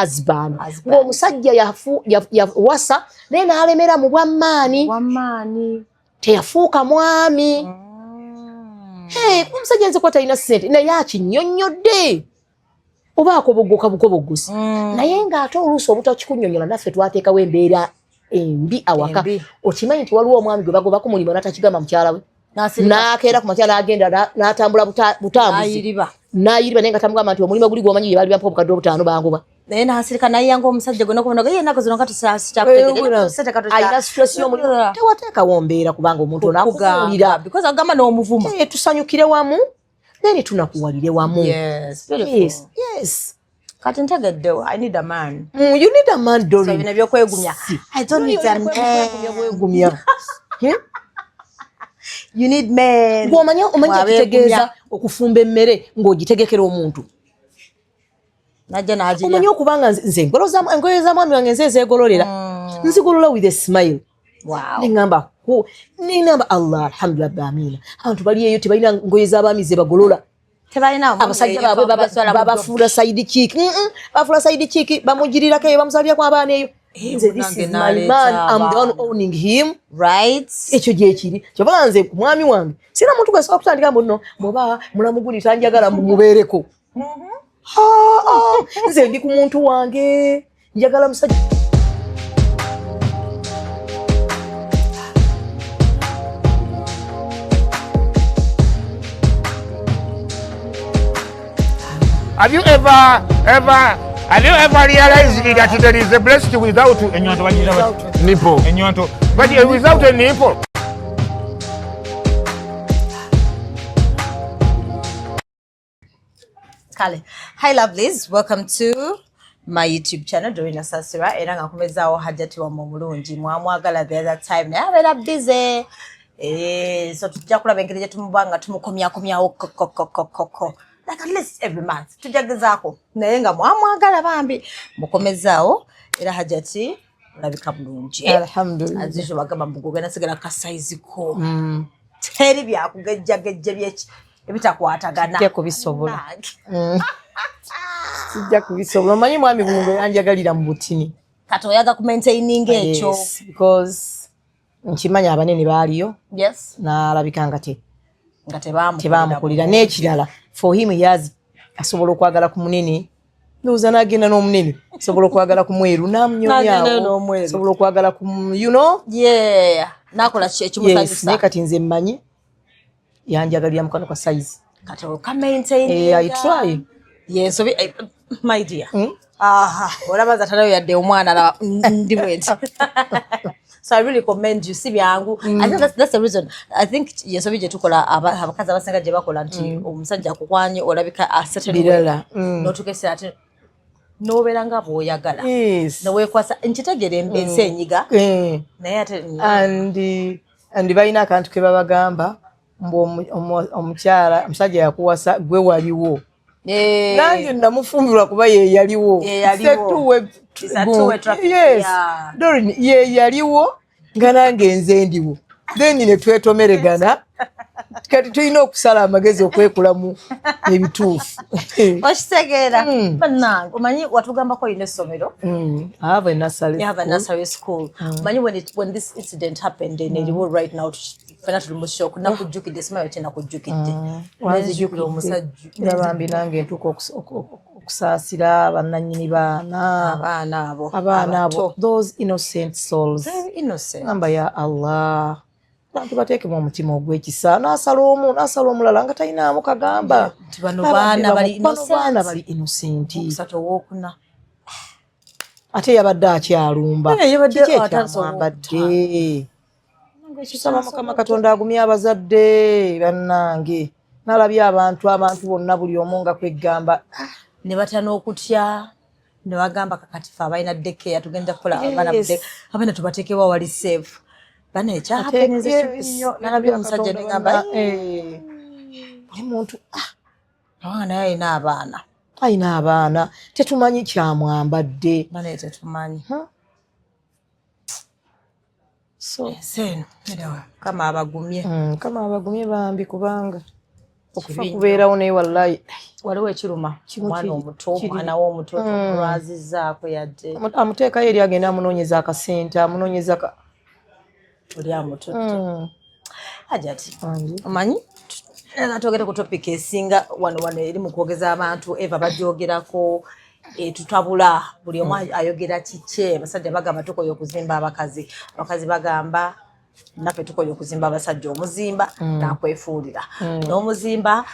husband ng'omusajja yawasa naye n'alemera mu bwammaani teyafuuka mwami. Omusajja nze kuba talina ssente naye akinnyonnyodde obaako bugobugosi naye ng'ate oluusi obutakikunnyonnyola naffe twateekawo embeera embi awaka. Okimanyi nti waliwo omwami gwe bagobako mulimu n'atakigamba mukyala we n'akeera ku makya n'agenda n'atambula butambuzi n'ayiriba naye nga tamugamba nti omulimu guli gw'omanyi gye baali bampa obukadde obutaano bangoba naye n'asirika nayiyanga omusajja gwe n'okubona ye ennaku zino nga ayina stress y'omulimu tewateekawo mbeera kubanga omuntu onaakuwulira because agamba n'omuvuma tusanyukire wamu then tunakuwalire wamu. Yes. Kati ntegeddewo I need a man. You need a man, Dori. So bino byokwegumya. I don't need a man. You need men. Omanya kitegeeza okufumba emmere ng'ogitegekera omuntu. Najja n'agirya. Omanyi okubanga nze engoye za mwami wange nze ezeegololera. Nzigolola with a smile. Wow. Ningamba Allah alhamdulillah amina. Abantu bali eyo tebalina ngoye z'abaami ze bagolola. Tebalina abasajja baabwe babafuula side cheek. Bafuula side cheek bamugirirako eyo bamusalirako abaana eyo. This is my man. I'm the one owning him. Right. Ekyo gyekiri. Kyobala nze mwami wange. Sina muntu gwesobola kutandika mbuno bw'oba mulamuguli tanjagala mumubeereko. Nze ndi ku muntu wange. Njagala musajja. Have you ever realized that there is a breast without nipple? But without a nipple. Kale. Hi lovelies, welcome to my YouTube channel Dorina Sasira. Era ngakomezaawo hajjati wa mulungi mwamwagala the other time naye abeera busy. So tujja kulaba engeri gye tumubanga tumukomyakomyawo kokokokoko. Like at least every month. Tujagezaako. Naye nga mwamwagala bambi. Mukomezaawo era hajjati olabika bulungi. Alhamdulillah. Azisho bagamba mbugogana sigala ka size ko. Teri byakugejjagejja byeki ebitakwatagana. Sijja kubisobola. Sijja kubisobola. Omanyi mwami bulungi yanjagalira mu butini. Kati oyaga ku maintaining ekyo. Yes, because nkimanya abanene baaliyo. Yes. N'alabika nga tebamukulira n'ekirala. For him yazi asobola okwagala ku munene. Ndowooza n'agenda n'omunene. Asobola okwagala ku mweru n'amunyonyaawo. Asobola okwagala ku you know? Yeah. Nakola ekimusanyusa. Yes, naye kati nze mmanyi yanjagalira mu kano ka size. Kati okamaintaining. I try. Yes, so my dear. Olabaza tanayo yadde omwana ndi bwenti. So I really commend you. Sibyangu. I think that's the reason. I think yes, obije tukola abakazi abasenga je bakola nti omusajja akukwanye olabika a certain way. No tukese ati no belanga boyagala. Yes. No wekwasa nkitegere embense enyiga. Naye ate and bayina akantu ke babagamba mbo omusajja yakuwasa gwe waliwo. Nange namufumbirwa kuba ye yaliwo. Yes. Dorin ye yaliwo nga nange nze ndiwo. Then ne twetomeregana. Kati tulina okusala amagezi okwekulamu ebituufu. Okitegera. Bannange omanyi watugamba ko ine essomero. I have a nursery. You have a nursery school. Omanyi when this incident happened in Eriwo right now fena tuli mu shock nakujjukidde simayo tena kujjukidde. Wanzijukira omusajja. Nabambi nange ntuko okusaasira bannannyini abaana abo. Those innocent souls. Very innocent. Namba ya Allah. Bantu bateeke mu mutima ogw'ekisa n'asala omulala nga talinaamu kagamba. Nti bano baana bali innocent. Okusatu owookuna. Ate yabadde akyalumba. Yabadde. Tusaba Mukama Katonda agumye abazadde bannange. Nalabye abantu bonna buli omu nga kwegamba. Ne batana okutya. Ne bagamba kakatifa abalina daycare tugenda kukola abaana tubateekewa wali safe. Bana ekyahapeneza nalabye omusajja negamba buli muntu abaana ayina abaana tetumanyi kyamwambadde bana tetumanyi so kama abagumye bambi kubanga okufa kubeerawo naye wallahi waliwo ekiruma mwana omuto omwana w'omuto lwazizaako yadde amuteekayo eri agenda amunoonyeza akasente amunoonyeza oli amututte Hajati omanyi nga twogere ku topic esinga wano eri mu kwogeza abantu eva bajoogerako tutabula buli omu ayogera kikye abasajja bagamba tukoye okuzimba abakazi bagamba naffe tukoye okuzimba abasajja omuzimba nakwefuulira n'omuzimba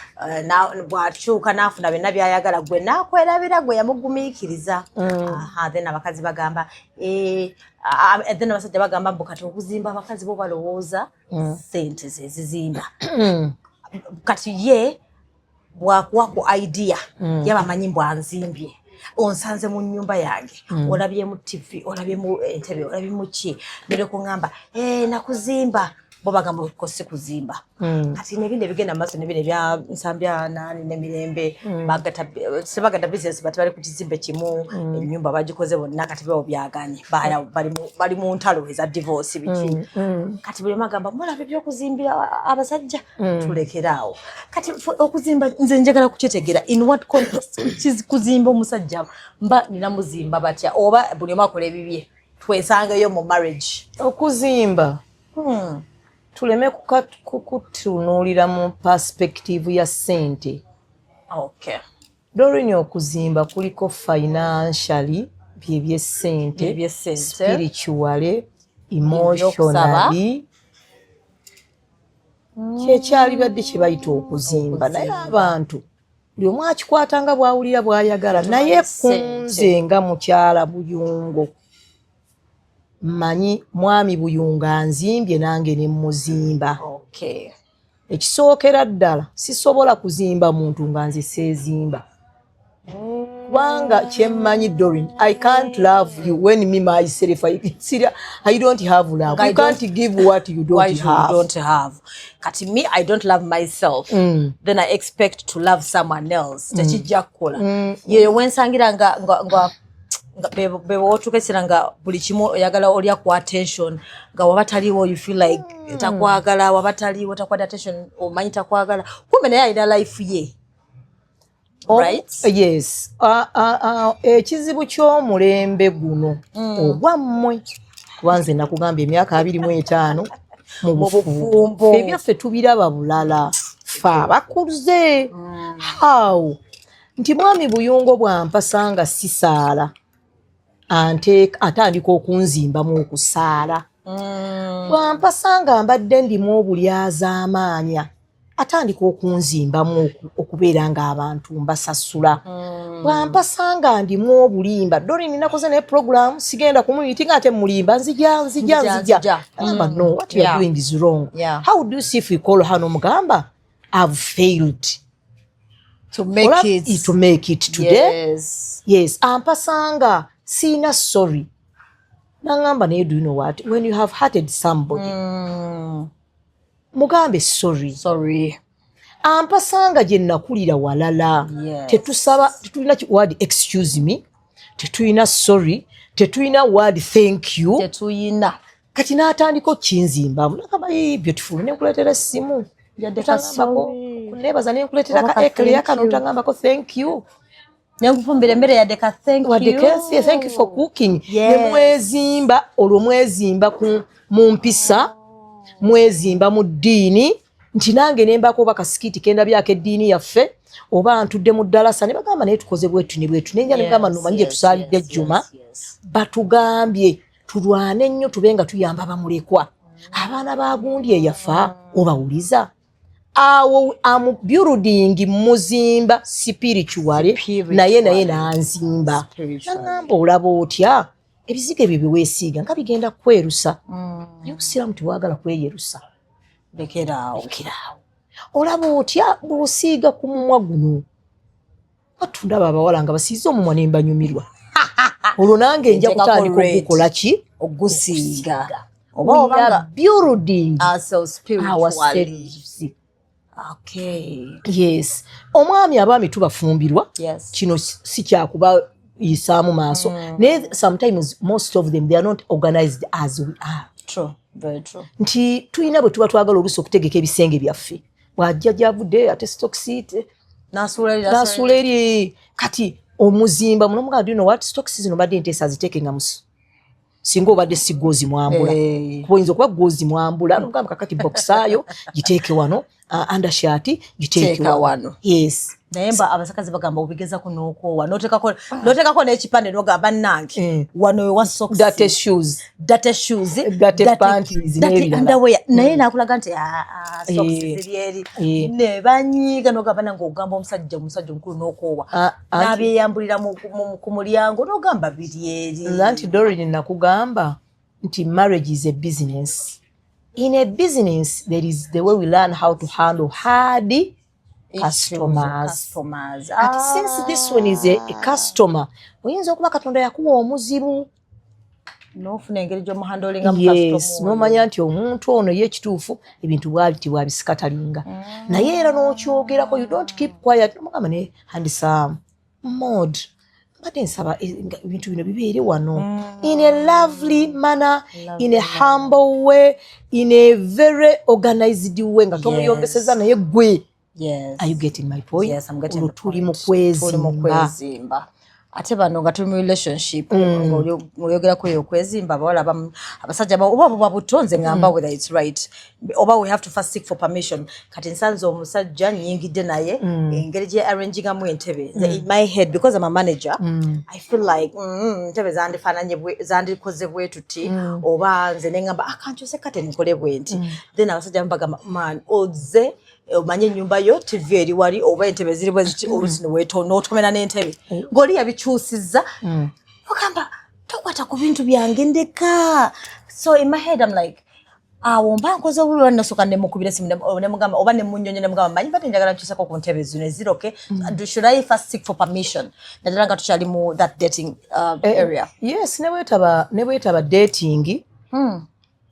bw'akyuka n'afuna byonna by'ayagala gwe nakwerabira gwe yamugumiikiriza then abakazi bagamba then abasajja bagamba mbu kati okuzimba abakazi bo balowooza ssente ze zizimba kati ye bwakuwa ku idea yabamanyi mbwanzimbye onsanze mu nyumba yange olabye mu TV olabye mu entebe olabye mu ki mbere kungamba nakuzimba bo bagamba ko si kuzimba kati nebinde bigenda maso nebinde bya nsambya nani nemirembe bagata business batali ku kizimbe kimu enyumba bagikoze bonna kati bo byaganye bali mu ntalo eza divorce biki kati buli magamba mulabe byo kuzimbira abasajja tulekeraawo kati okuzimba nze njagala kukitegera in what context kuzimba omusajja mba nina muzimba batya oba buli makola ebibye twesangeyo mu marriage okuzimba tuleme kutunuulira mu perspective ya ssente. Okay. Doreen okuzimba kuliko financially by'ebyessente, spiritually, emotionally. Kyekyali badde kye bayita okuzimba naye abantu buli omu akikwata nga bw'awulira bw'ayagala naye kunze nga mukyala Buyungo manyi mwami Buyunga nzimbye nange ne muzimba. Okay. Ekisookera ddala sisobola kuzimba muntu nga nze seezimba. Kubanga kyemmanyi Doreen, I can't love you when me myself I don't have love. You can't give what you don't have. Kati me, I don't love myself. Then I expect to love someone else. Tekijja kukola. Ye wensangira nga bebo tukesera nga buli kimu oyagala olya ku attention nga wabataliwo you feel like takwagala wabataliwo takwada attention omanyi takwagala kumbe naye alina life ye. Right? Yes. Ekizibu ky'omulembe guno ogwammwe kubanze nakugamba emyaka 25 mu bufumbo ebyaffe tubiraba bulala fa bakuze how nti mwami Buyungo bwampasanga sisaala atandika okunzimbamu okusaala bwampasanga mbadde ndimu obulyazaamaanya atandika okunzimbamu okubeera ng'abantu mbasasula bwampasanga ndimu obulimba Doreen nakoze ne program sigenda kumuyitinga ate mulimba nzija no what you are doing is wrong. How do you see if we call her nomugamba I've failed to make it today. Yes ampasanga sina sorry nangamba naye do you know what when you have hurted somebody mugambe sorry ampasanga gye nakulira walala tetusaba tetulina word excuse me tetulina sorry tetulina word thank you tetuyina kati n'atandika kinzimba nagamba beautiful nekuleetera essimu yadekasako kunebaza nenkuleetera ka ekle yakano tangambako thank you nyangufumbira emmere yadeka thank you for cooking. Mwezimba olwo mwezimba mu mpisa mwezimba mu ddiini nti nange nembako bakasikiti kenda byake eddiini yaffe oba ntudde mu ddalasa ne bagamba naye tukoze bwetu ne bwetu nenja ne bagamba nomanyi gye tusaalidde Juma batugambye tulwane nnyo tube nga tuyamba bamulekwa abaana bagundi eyafa obawuliza awo amu building muzimba spiritually naye nanzimba nangamba olaba otya ebizigo ebyo biweesiiga nga bigenda kwerusa y'obusiraamu tewagala kweyerusa lekeraawo olaba otya bw'osiiga ku mumwa guno atundaba abawala nga basiize omumwa ne mbanyumirwa olwo nange nja kutandika okukola ki ogusiiga oba building ourselves. Okay. Yes. Omwami abaami tubafumbirwa. Yes. Kino si kyakuba yisaamu maaso. Sometimes most of them they are not organized as we are. True. Very true. Nti tuyina bwe tuba twagala oluusi okutegeka ebisenge byaffe bwajja javudde ate stock seat nasula eri kati omuzimba muno muga dino what stocks zino badde ntesa zitekenga musu singa obadde si gozi mwambula kuboyinza okuba gozi mwambula nogamba kakati boxayo giteeke wano undershirt giteeke wano yes naye mba abasakazi bagamba obigeza kunokoowa notekako n'ekipande nogamba nange wano wa socks date shoes date panties underwear naye nakulaga nti socks ziri eri ne banyiga nogamba nange ogamba omusajja omukulu n'okoowa n'abyeyambulira ku mulyango nogamba biri eri nti Doreen nakugamba nti marriage is a business. In a business there is the way we learn how to handle hard customers. But since this one is a customer, oyinza okuba Katonda yakuwa omuzibu nofuna engeri gy'omuhandolinga mu yes nomanya nti omuntu ono ye ekituufu ebintu bwali bwabisikatalinga naye era n'okyogerako you don't keep quiet nomugamba ne handsome mod but nsaba ebintu bino bibeere wano in a lovely manner, in a humble way, in a very organized way nga tomuyombeseza naye gwe. Yes. Are you getting my point? Yes, I'm getting the point. Tuli mu kwezimba. Ate bano nga tuli mu relationship oyogera ku yokwezimba bawala abasajja oba butonze ngamba whether it's right oba we have to first seek for permission kati nsanze omusajja nyingidde naye engeri gye arranging mu entebe in my head because I'm a manager I feel like entebe zandikoze bwe tuti oba nze nengamba akankyuse kate nikole bwenti then abasajja mbaga man oze omanye nyumba yo TV eri wali oba entebe ziri bwe ziti olusi weto n'otomena n'entebe ngoli yabikyusizza okamba tokwata ku bintu byange ndeka so in my head I'm like mba nkoze obulwa nasoka ne mukubira simu ne mugamba oba ne munyonyo ne mugamba manyi bate njagala nkyusako ku ntebe zino eziroke should I first seek for permission naddala nga tukyali mu that dating area yes ne bwetaba dating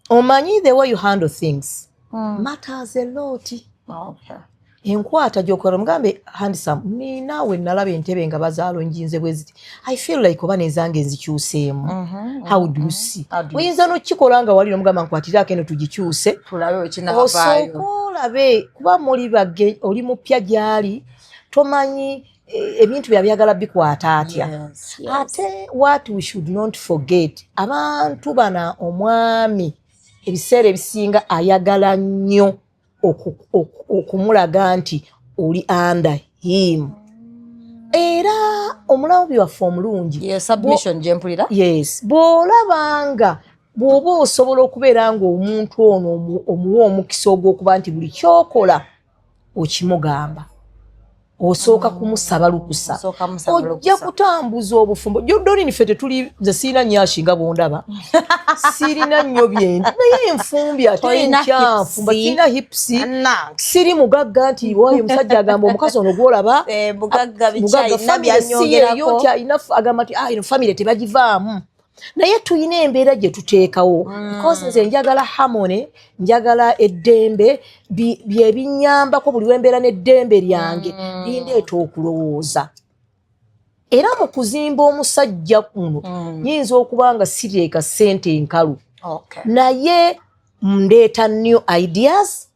omanyi the way you handle things matters a lot. Okay. Enkwata gy'okola mugambe handsome naawe nalaba entebe nga bazaalo njinze bweziti I feel like oba nezange nzikyuseemu how do you see oyinza n'okikola nga wali nomugamba nkwatiraako eno tugikyuse tulabe wekinavaayo osooka kuba oli mupya gyali tomanyi ebintu byabyagala bikwata atya ate what we should not forget abantu bana omwami ebiseera ebisinga ayagala nnyo okumulaga nti oli under him era omulabi waffe omulungi submission gyempulira yes bw'olabanga bw'oba osobola okubeera nga omuntu ono omuwa omukisa ogw'okuba nti buli kyokola okimugamba osooka kumusaba lukusa ojja kutambuza obufumbo Doreen ffe tetuli nze siina nnyashi nga bwondaba sirina nnyo byendi naye enfumbi ate nkyanfumba sirina hipsi siri mugagga nti waayo omusajja agamba omukazi ono gwolaba mugagga byanyongerako nti alina agamba nti ino famire tebagivaamu naye tuyina embeera gye tuteekawo because nze njagala harmony njagala eddembe byebinyambako buli wembeera n'eddembe lyange lindeeta okulowooza era mu kuzimba omusajja kuno nyinza okuba nga sireka ssente enkalu naye ndeeta new ideas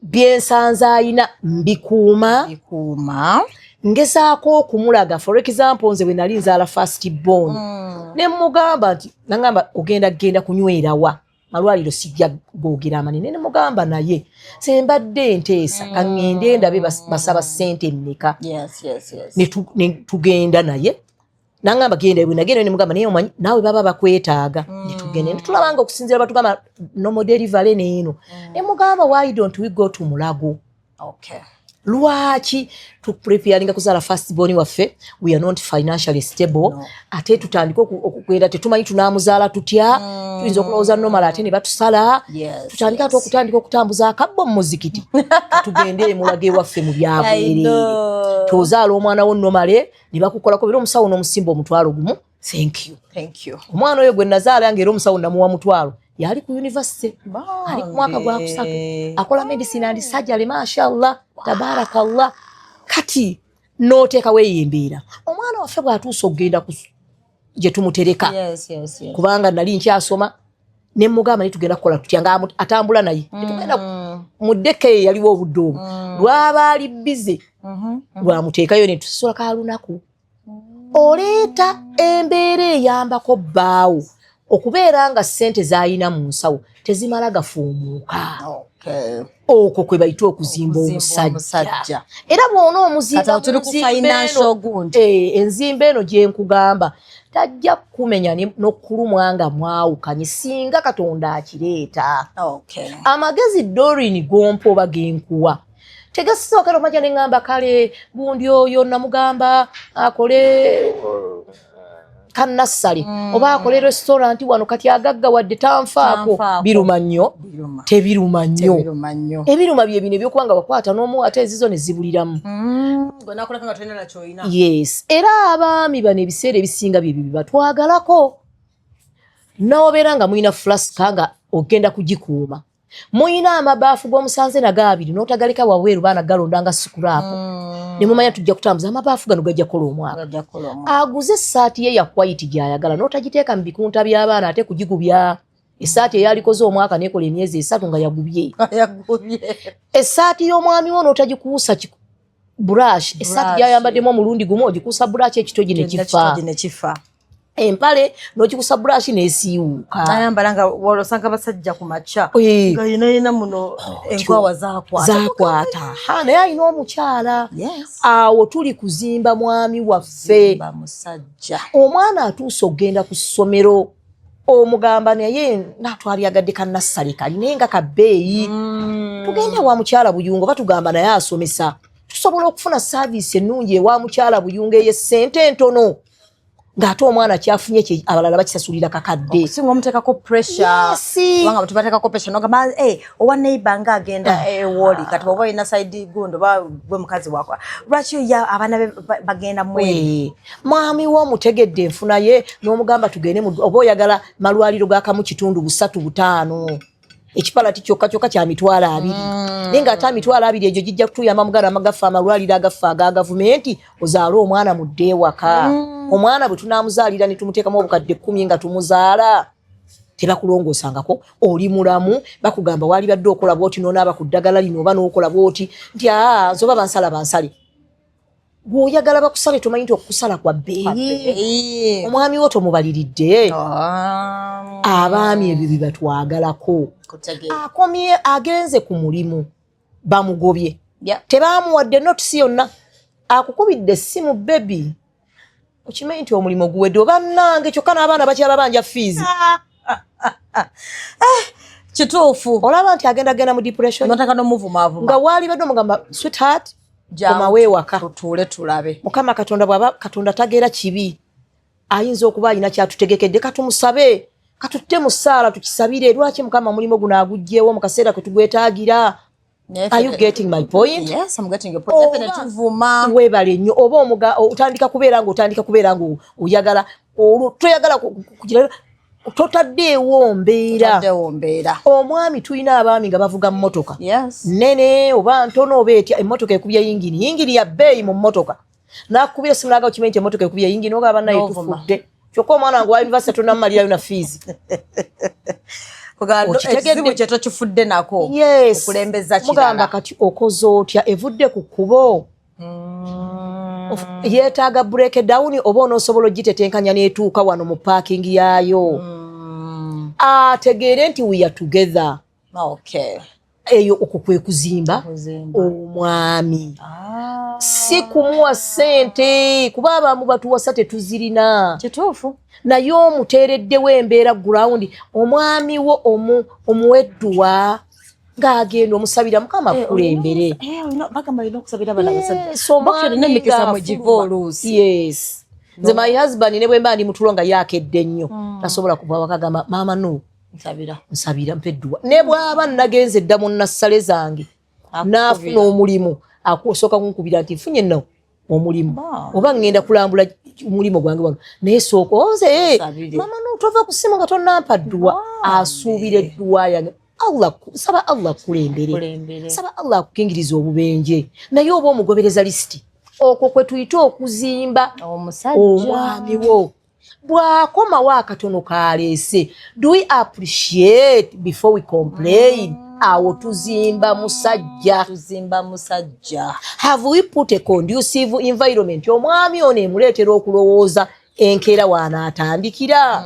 byensanze ayina mbikuuma ngezaako okumulaga for example nze bwe nali nzaala first born ne mugamba nti nangamba genda kunywerawa malwaliro sijja googera amanene ne mugamba naye sembadde nteesa kaŋŋende ndabe basaba ssente emmeka ne tugenda naye nangamba genda bwe nagenda ne mugamba naye omanyi naawe baba bakwetaaga ne tugenda ne tulabanga okusinziira batugamba normal delivery neeno ne mugamba why don't we go to Mulago lwaki tupreparinga kuzaala first born waffe we are not financially stable ate tutandika okukwera tetumanyi tunaamuzaala tutya tuyinza okulowooza nomala ate ne batusala tutandika okutandika okutambuza akabbo mu muzikiti tugende Mulago ewaffe mu byabwerere tozaala omwana wo nomale ne bakukolako bera omusawo n'omusimba omutwalo gumu thank you omwana oyo gwe nazaala nga era omusawo namuwa mutwalo yali ku university ali ku mwaka gwa kusatu akola medicine and surgery mashallah tabarakallah kati noteeka weeyembeera omwana waffe bw'atuusa okugenda gye tumutereka kubanga nali nkyasoma ne mugamba ne tugenda kukola tutya nga atambula naye tugenda muddeke yaliwo obudde lwaba ali busy lwamuteekayo ne tusola kalunaku oleeta embeera eyambako bbaawo okubeera nga ssente z'ayina mu nsawo tezimala gafuumuuka okwo kwe bayita okuzimba omusajja era bw'ona omuzimba enzimba eno gye nkugamba tajja kumenya n'okulumwa nga mwawukanye singa Katonda akireeta amagezi Doreen gompa oba genkuwa tegasooka nomajja ne ngamba kale gundi oyo namugamba akole kannassale oba akole restaurant wano kati agagga wadde tanfaako biruma nnyo tebiruma nnyo ebiruma bye bino ebyokuba nga bakwata n'omu ate ezizo ne zibuliramu yes era abaami bano ebiseera ebisinga bye bibi batwagalako n'obeera nga mulina flaska nga ogenda kugikuuma muyina amabaafu g'omusanze nagabiri n'otagaleka wabweru baana galondanga sikulaapo ne mumanya tujja kutambuza amabaafu gano gajja kukola omwaka aguze essaati ye ya white gy'ayagala n'otagiteeka mu bikunta by'abaana ate kugigubya essaati eyalikoze omwaka nekola emyezi 3 nga yagubye essaati y'omwami wo n'otagikuusa brush essaati gy'ayambaddemu omulundi gumu ogikuusa brush ekitogi ne kifa empale n'okikusa brush n'esiiwuuka ayambala nga wolosanga basajja ku macha nga yina muno enkwawa zakwata naye alina omukyala awo tuli kuzimba mwami waffe omwana atuuse okgenda ku ssomero omugamba naye natwalyagadde kannassale kali naye nga kabbeeyi tugende wa mukyala buyungo batugamba naye asomesa tusobola okufuna saaviisi ennungi ewa mukyala buyungo ey'essente entono ng'ate omwana kyafunye kye abalala bakisasulira kakadde okusinga omuteekako pressure kubanga tubateekako pressure nogamba owa neighbor nga agenda ewoli kati oba olina side gundo oba gwe mukazi wako lwaki abaana be bagenda mweri mwami w'omutegedde enfuna ye n'omugamba tugende oba oyagala malwaliro gakamu kitundu 3-5 ekipalati kyokka kya mitwalo 2 naye ng'ate emitwalo 2 egyo gijja kutuyamba mugala amagafa amalwaliro agafa aga gavumenti ozaale omwana mudde ewaka omwana bwe tunaamuzaalira ne tumuteekamu obukadde 10 nga tumuzaala tebakulongoosangako oli mulamu bakugamba waali badde okola bwoti n'onaaba ku ddagala lino oba n'okola bwoti nti nzoba bansale gw'oyagala bakusale tomanyi nti okukusala kwa bbeeyi omwami wo tomubaliridde abaami ebyo bibatwagalako akomye agenze ku mulimu bamugobye tebaamuwadde notisi yonna akukubidde essimu bebi okimanyi nti omulimu guwedde oba nange kyokka n'abaana bakyaba banja fiizi kituufu olaba nti agenda mu depression nga waali badde omugamba sweetheart komawe waka tutuule tulabe mukama Katonda bw'aba Katonda tageera kibi ayinza okuba alina kyatutegekedde katumusabe katutte mu ssaala tukisabire lwaki mukama mulimo guno agugyewo mu kaseera kwe tugwetaagira. Are you getting my point? Yes, I'm getting your point. Definitely vuma webale nnyo oba otandika kubeera nga oyagala toyagala kugira totaddeewo mbeera omwami tulina abaami nga bavuga mmotoka nene oba ntono oba etya emmotoka ekubya yingini ya bbeeyi mu mmotoka nakubira simulaga okimanyi nti emmotoka ekubya yingini ogaba naye tufudde kyokka omwana wange wa yunivasite tonamumalirayo na fiizi ekizibu kye tokifudde nako okulembeza mugamba kati okoze otya evudde ku kkubo yeetaaga break down oba onoosobola ogitetenkanya n'etuuka wano mu parking yaayo ategeere nti we are together. Eyo okukwe kuzimba omwami si kumuwa ssente kuba abamu batuwasa tetuzirina kituufu naye omuteereddewo embeera ground omwami wo omuwedduwa ng'agenda omusabira mukama kulembere nze my husband ne bwe mba ndi mutulo nga yakedde nnyo tasobola kuva wakagamba maama no nsabira mpeddwa ne bw'aba nagenze dda mu nassale zange naafuna omulimu akusooka kunkubira nti nfunye nno omulimu oba ngenda kulambula omulimu gwange wano naye sooka oze maama no tova ku ssimu nga tonnampa ddwa asuubira eddwa yange saba Allah kulembere saba Allah akukingiriza obubenje naye oba omugobereza lisiti okwo kwe tuyita okuzimba omwami wo bw'akomawo akatono kaleese do we appreciate before we complain awo tuzimba musajja. Have we put a conducive environment omwami ono emuleetera okulowooza enkeera waanaatandikira?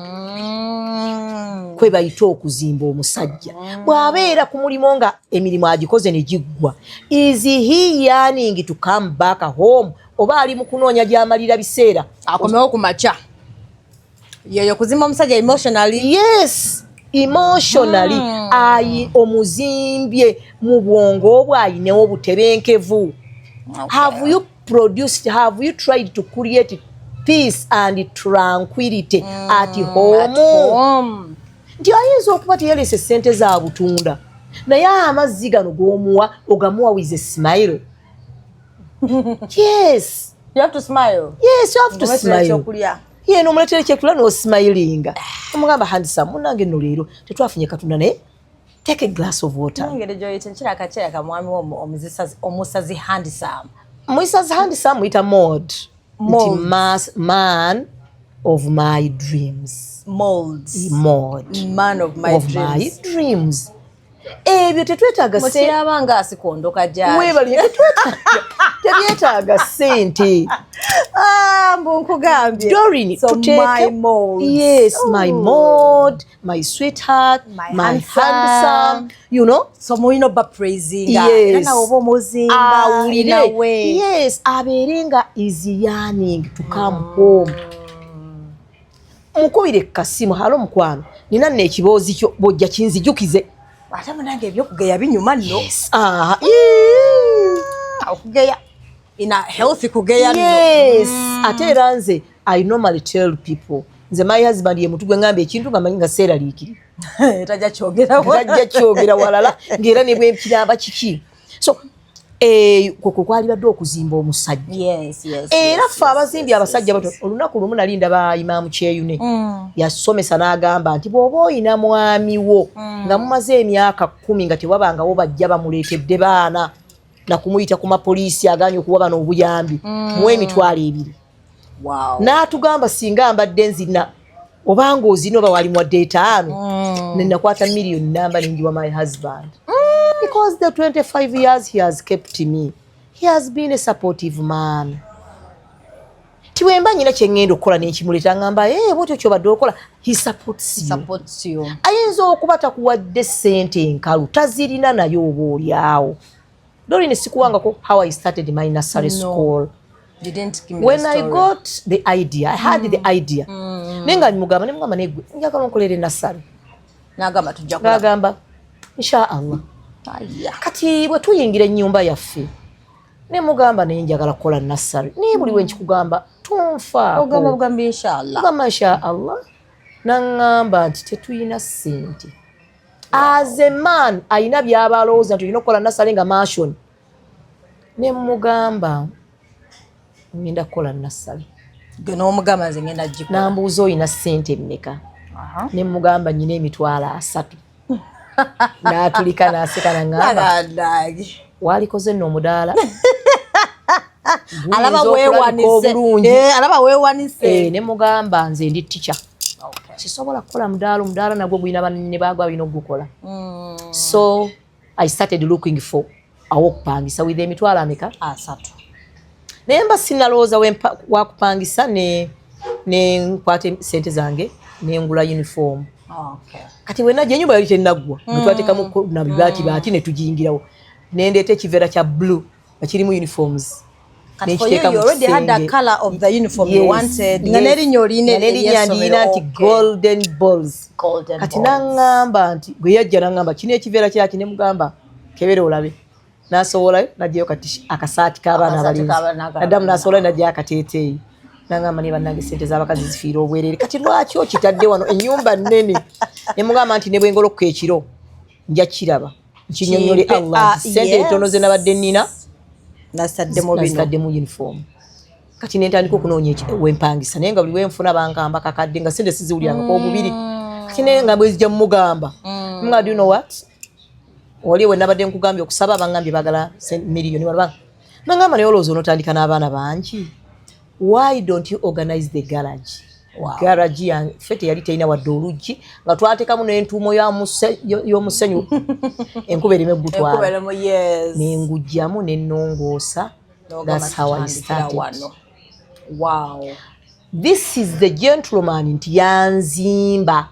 Kwe bayita okuzimba omusajja. Bw'abeera ku mulimo nga emirimu agikoze ne giggwa, is he yearning to come back home? Oba ali mu kunoonya gy'amalira biseera akomewo ku makya? Yeyo kuzimba omusajja emotionally. Yes, emotionally. Ayi omuzimbye mu bwongo bwe ayinewo obutebenkevu. Have you tried to create peace and tranquility at home? Nti ayinza okuba teyalese ssente za butunda naye amazzi gano g'omuwa ogamuwa with a smile. Yes. You have to smile. Yes, you have to smile. Ye n'omuleetera ekyekulya n'osmilinga. Omugamba handsome, munnange nno leero tetwafunye katunda naye take a glass of water. Ngere gyoyita nkira akakyera ka mwami omusazi handsome. Omusazi handsome muyita Maud. Man of my dreams. Maud. Man of my dreams. Ebyo tetwetaaga ssente. Mukirabanga asikondoka gyali. Weebali tebyetaaga ssente. Mbunkugambye. Doreen, so my Maud. Yes, my Maud, my sweetheart, my handsome. You know? So mulina oba praising. Yes. Era nawe oba omuzimba. Yes, abeerenga is yearning to come home. Mukubire kasimu halo mukwano. Nina nno ekiboozi kyo bojja kinzijukize. Ate munange ebyokugeya binyuma nno. Yes. Okugeya. In a healthy kugeya nno. Yes. Ate era nze I normally tell people. Nze my husband ye mutu gwe ngamba ekintu nga manyi nga seeraliikiri. Tajja kyogera walala ng'era ne bwe kiraba kiki. So kwe kwalibadde okuzimba omusajja. Yes. Era ffe abazimbi abasajja bato olunaku lumu nali ndaba Imam Kyeyune yasomesa n'agamba nti bw'oba oyina mwami wo nga mumaze emyaka 10 nga tewabangawo bajja bamuleetedde baana na kumuyita ku mapoliisi aganye okuwa bano obuyambi muwe emitwalo 2. Wow. N'atugamba singa mbadde nzina obanga ozina oba wali mwadde 5 nenakwata million namba ninjiwa my husband. Because the 25 years he has kept me. He has been a supportive man. Tiwemba nyina kyengendo okukola n'ekimuleta ngamba bwotyo kyobadde okola. He supports you. Ayinza okuba takuwadde ssente enkalu tazirina naye oba oliawo. Doreen sikuwangako how I started my nursery school. Didn't give me when the story. I got the idea, I had the idea. Nenga nimugamba negwe njagala nkolere nursery. N'agamba tujja kulaba. N'agamba insha Allah. Kati bwe tuyingira ennyumba yaffe ne mugamba naye njagala kukola nursery naye buli we nkikugamba tunfa ogamba insha Allah n'angamba nti tetuyina ssente as a man ayina byaba alowooza nti olina okukola nursery nga mansion ne mugamba ngenda kukola nursery n'omugamba nze ngenda gikola nambuuza oyina ssente mmeka ne mugamba nyina emitwalo 3 n'atulika n'aseka n'angamba walikoze nno omudaala alaba weewanise ne mugamba nze ndi tica sisobola kukola omudaala nagwo gulina banne baagwa balina okugukola so I started looking for awokupangisa with emitwalo ameka 3 naye mba sinalowooza wakupangisa ne nkwata sente zange nengula uniform. Kati wena je nyumba yali tenaggwa twatekamu na bibaati ne tujingirawo nendeeta ekiveera kya blue ekirimu uniforms. You already had the color of the uniform you wanted. Nerinya nti golden balls. Kati nangamba nti gwe yajja nangamba kino ekiveera kyaki ne mugamba kebere olabe. Nasobola najjayo kati akasaati k'abaana abalinzi. Adamu nasobola najja akateeteeyi. Nangamba ne bannange ssente z'abakazi zifiira obwerere. Kati lwaki okitadde wano ennyumba nnene? Ne mugamba nti ne bwe ngolokka ekiro nja kiraba. Nkinyonnyole Allah ssente entono ze nabadde nnina nasaddemu uniform. Kati ne ntandika okunoonya wempangisa naye nga buli wenfuna bankamba kakadde nga ssente siziwulyangako obubiri. Kati naye nga bwe zijja mugamba nga do you know what? Oli we nabadde nkugambye okusaba bangambye bagala miliyoni walabanga. Nangamba naye olowooza onotandika n'abaana bangi. Why don't you organize the garage? garage ya fete yali tayina wadde oluggi nga twateekamu n'entuumo y'omusenyu enkuba ereme gutwala n'engujjamu n'ennongoosa. That's how I started. Wow. This is the gentleman nti yanzimba.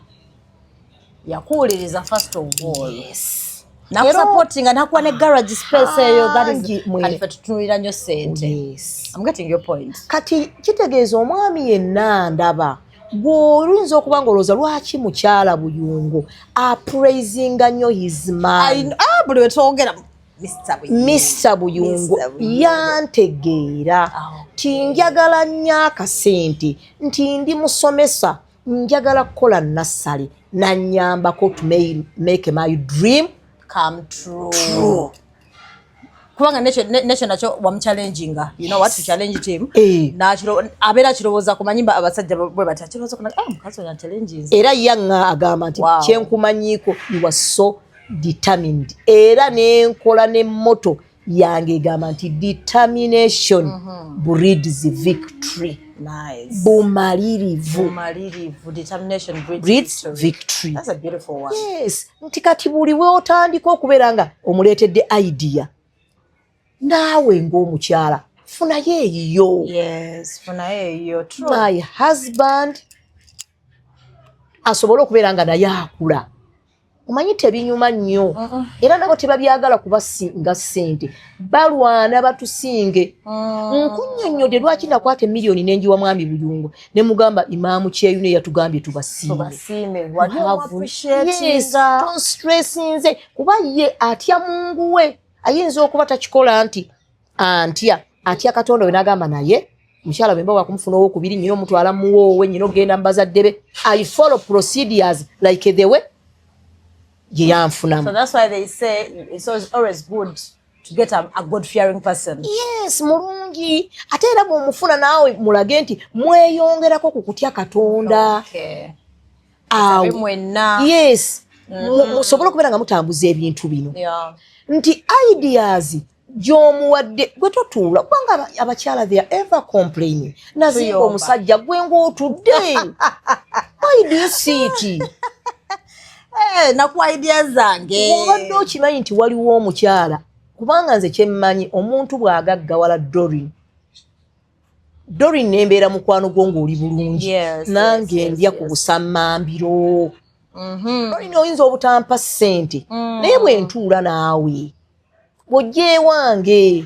Yakuwuliriza first of all. Yes. Supporting and nakuwa ne garage space eyo, that is kalifa tutunulira nnyo sente. Yes. I'm getting your point. Kati kitegeeza omwami yenna ndaba gw'oluyinza okuba ng'olowooza lwaki mukyala Buyungu appraisinga nnyo his man. Buli we twogera Mr. Buyungu yantegeera nti njagala nnyo akasente nti ndi musomesa njagala kukola nassale nannyambako to make my dream come true. Kubanga necho nacho wamuchallenginga, you know what to challenge him. Nachiro abera chiroboza kumanyimba abasajja bwe batachiroboza kuna mukazi ya challenges. Era yanga agamba nti kyenkumanyiko you were so determined. Era nenkola ne motto yange egamba nti determination breeds victory. Nice. Bumalirivu. Determination breeds victory. That's a beautiful one. Yes. Nti kati buli we otandika okubeera nga omuleetedde idea. Naawe ng'omukyala funayo eyiyo. Yes, funayo eyiyo. True. My husband asobole okubeera nga naye akula. Omanyi tebinyuma nnyo. Era nabo tebabyagala kubasinga ssente. Balwana batusinge. Nkunnyonnyodde lwaki nakwata emiliyoni n'enjiwa mwami Buyungu. Ne mugamba Imaamu Kyeyune yatugambye tubasiime. Yes, don't stress nze. Kuba ye atya Mungu we. Ayinza okuba takikola nti atya Katonda we n'agamba naye mukyala bwe mba wakumufuna owokubiri nnyina omutwala muwoowe nnyina ogenda mu bazadde be. I follow procedures like the way ye yanfunamu. So that's why they say it's always good to get a God fearing person. Yes, mulungi. Ate era bw'omufuna naawe mulage nti mweyongerako ku kutya Katonda. Okay. Yes. Musobole okubeera nga mutambuza ebintu bino. Yeah. Nti ideas gy'omuwadde gwe totuula kubanga abakyala they are ever complaining. Nazimba omusajja gwe ng'otudde. Why do you see it? Naku ideas zange. Obadde okimanyi nti waliwo omukyala kubanga nze kyemmanyi omuntu bw'agaggawala Doreen nembeera mukwano gwo ng'oli bulungi. Nange ndya ku busammambiro. Doreen oyinza obutampa ssente naye bwe ntuula naawe bw'ojja ewange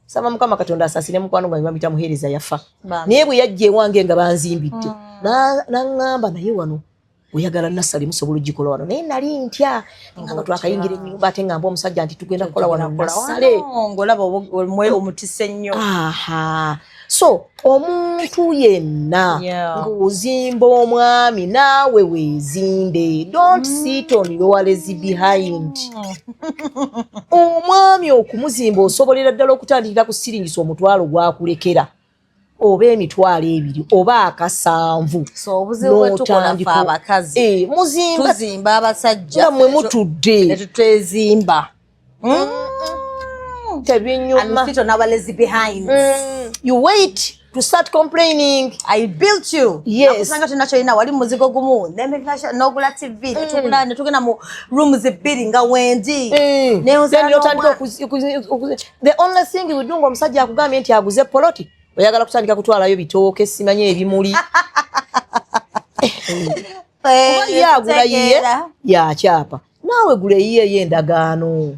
saba Mukama Katonda asaasire mukwano gwange bamuyita muheereza yafa naye bwe yajja ewange nga banzimbidde n'aŋŋamba naye wano oyagala nassale musobola ogikola wano naye nali ntya nga twakayingira ennyumba ate ngamba omusajja nti tugenda kukola wano nassale ng'olaba omutisse nnyo. So omuntu yenna ng'ozimba omwami naawe weezimbe. Don't sit on your lazy behind. Omwami okumuzimba osobolera ddala okutandikira ku siringisa omutwalo gwakulekera oba emitwalo 2 oba 7. So obuzibu bwe tukola fa abakazi. Tuzimba abasajja mwe mutudde. Ne tutezimba. Tebinyuma. And sit on our lazy behind. You wait to start complaining. I built you. Yes. Akusanga tunacho ina wali muzigo gumu. Nogula TV. Tugenda mu rooms ebiri nga wendi. Then yotandika the only thing we do ng'omusajja akugambye nti aguze poloti. Oyagala kutandika kutwalayo bitooke simanye ebimuli. Agula yiye yakyapa. Naawe gule yiye y'endagaano.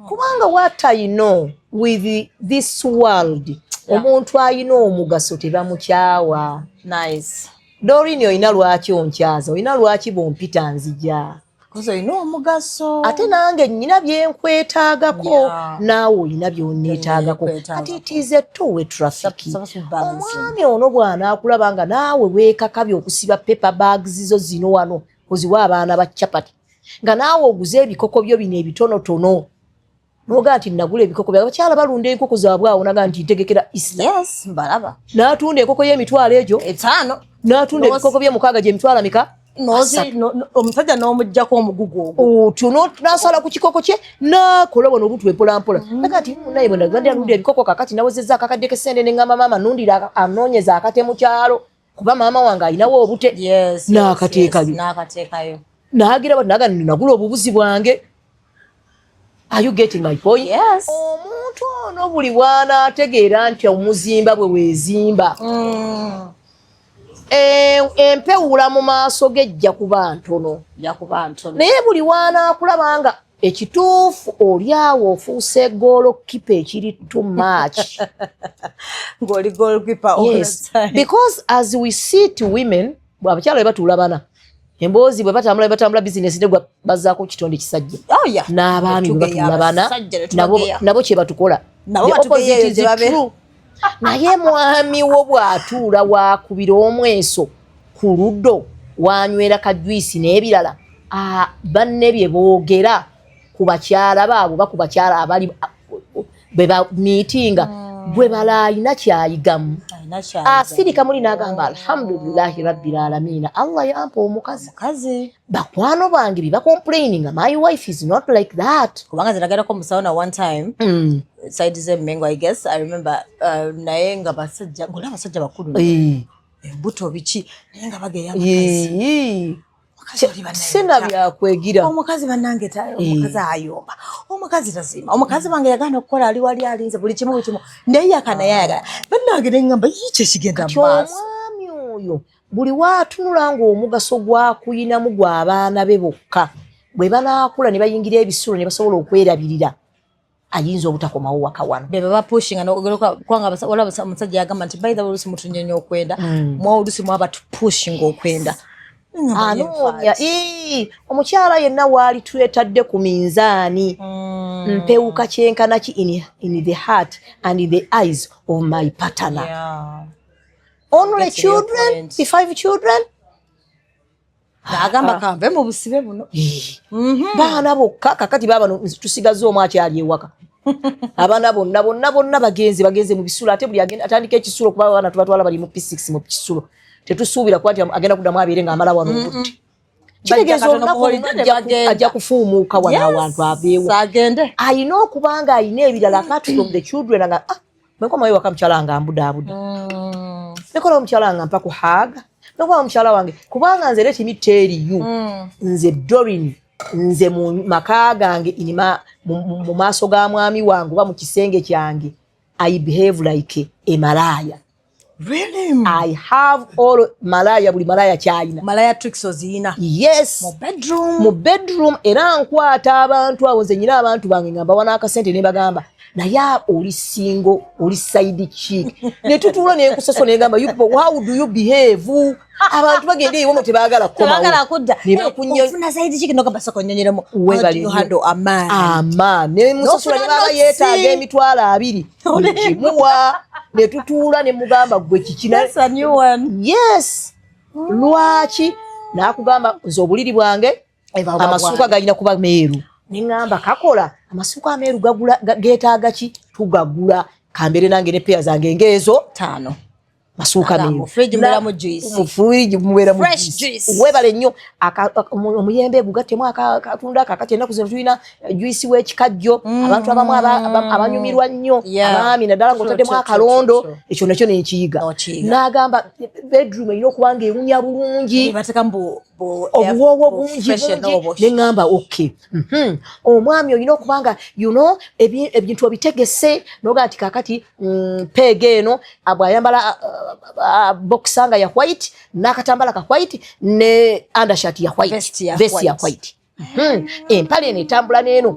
Kubanga what I know with this world, omuntu ayina omugaso tebamukyawa. Nice. Doreen oyina lwaki onkyaza, oyina lwaki bompita nzija. Kuzo oyina omugaso. Ate nange nnyina byenkwetaagako, naawe oyina byonneetaagako. Ate it is a two-way traffic. Omwami ono bw'anaakulaba nga naawe weekakabye okusiba paper bags zo zino wano, oziwa abaana ba chapati. Nga naawe oguze ebikoko byo bino ebitonotono. Noga nti nagula ebikoko bya bakyala balunda enkoko zaabwe awo naga nti ntegekera Easter. Yes, mbalaba. N'atunda enkoko y'emitwalo egyo 5. N'atunda ebikoko by'emukaaga gye mika. Omusajja n'omuggyako omugugu ogwo. Otyo n'asala ku kikoko kye n'akola wano obutwe mpolampola. Naga nti naye bwe nagenda alunda ebikoko kakati nawezezza akakadde k'essente ne ngamba maama nundira anoonyeza akate mu kyalo. kuba maama wange alinawo obute n'akateekayo n'agira bati naga nagula obubuzi bwange. Are you getting my point? Yes. Omuntu ono buli bw'anaategeera nti omuzimba bwe weezimba empewula mu maaso ge ejja kuba ntono. Naye buli bw'anaakulaba nga ekituufu oli awo ofuuse goalkeeper ekiri too much. Ng'oli goalkeeper all the time. Because as we see to women, abakyala bwe batuula bana, emboozi bwe batambula bizinesi ne bazaako kitonde kisajja. N'abaami bwe batuula bana nabo kye batukola. Naye mwami wo bw'atuula waakubira omweso ku luddo wanywera kajwisi n'ebirala, banne bye boogera ku bakyala baabo oba ku bakyala abali bwe bamiitinga bwe balaayina kyayigamu. Asirika muli n'agamba alhamdulillahi rabbil alamiina, Allah yampa omukazi. Bakwano bange be complaining, my wife is not like that. Kubanga zinagerako musaona one time side ze Mengo, I guess I remember naye nga basajja ngola basajja bakulu buto biki naye nga bageya mukazi. Sina byakwegira omukazi bannange tayo omukazi ayomba omukazi tazima omukazi wange yagana okukola ali wali alinze buli kimu naye yakana yayagala bannange nengamba yiche kigenda maaso. Omwami oyo buli waatunula ng'omugaso gwakuyinamu gw'abaana be bokka bwe banaakula ne bayingira ebisulo ne basobola okwerabirira ayinza obutakomawo waka wano. Beba bapushinga kwanga wala omusajja yagamba nti by the way olusi mutunyenye okwenda mwa olusi mwaba tupushing okwenda. Anoonya omukyala yenna waali twetadde ku minzaani mpewuka kyenkana ki in the heart and in the eyes of my partner. Only children, the 5 children. Agamba kambe mu busibe buno. Baana bokka kakati baba tusigaze omu akyali ewaka. Abaana bonna bagenze mu bisulo ate buli agenda atandika ekisulo kuba abaana tubatwala bali mu P6 mu kisulo. Tetusuubira kwati agenda kuddamu abeere ng'amala wano obudde. Kitegeeza olunaku ajja kufuumuuka wano awantu abeewo. Alina okuba nga alina ebirala apart from the children nga mekomayo waka mukyala nga ambudaabuda. Nekola omukyala nga mpa ku haaga. Nekola omukyala wange kubanga nze let me tell you nze Doreen nze mu maka gange mu maaso ga mwami wange oba mu kisenge kyange I behave like a malaya. Really? I have all malaya buli malaya kyalina. Malaya tricks ozina. Yes. Mu bedroom era nkwata abantu abo nze nyina abantu bange ngamba wana akasente ne bagamba naye oli single oli side chick. Ne tutuula ne nkusaso ne ngamba you people how do you behave? Abantu bagende ewo tebaagala komawo. Tebaagala kudda. Ne bakunyo. Ofuna side chick nokamba sako nyonyeremo. You handle a man. Ama ne musasula ne baba yeetaaga emitwalo 2. Kimuwa. Ne tutuula ne mugamba gwe kikina. That's a new one. Yes. Lwaki nakugamba nze obuliri bwange amasuka galina kuba meeru. Ningamba kakola amasuka ameeru gagula geetaaga ki tugagula kambere nange ne pairs zange ngezo 5 masuka meeru. Mu fridge mulamo juice. Mu fridge muweramu fresh juice. Webale nnyo omuyembe gugattemu akatunda kakati ennaku zino tulina juice w'ekikajjo abantu abamu abanyumirwa nnyo abaami naddala ng'otaddemu akalondo ekyo nakyo nenkiyiga. N'agamba bedroom erina okuba nga ewunya bulungi obuwoowo bungi neŋŋamba okay omwami olina okuba nga ebintu obitegese noga nti kakati peega eno bw'ayambala boxer nga ya white n'akatambala ka white ne undershirt ya white vest ya white empale eno etambula n'eno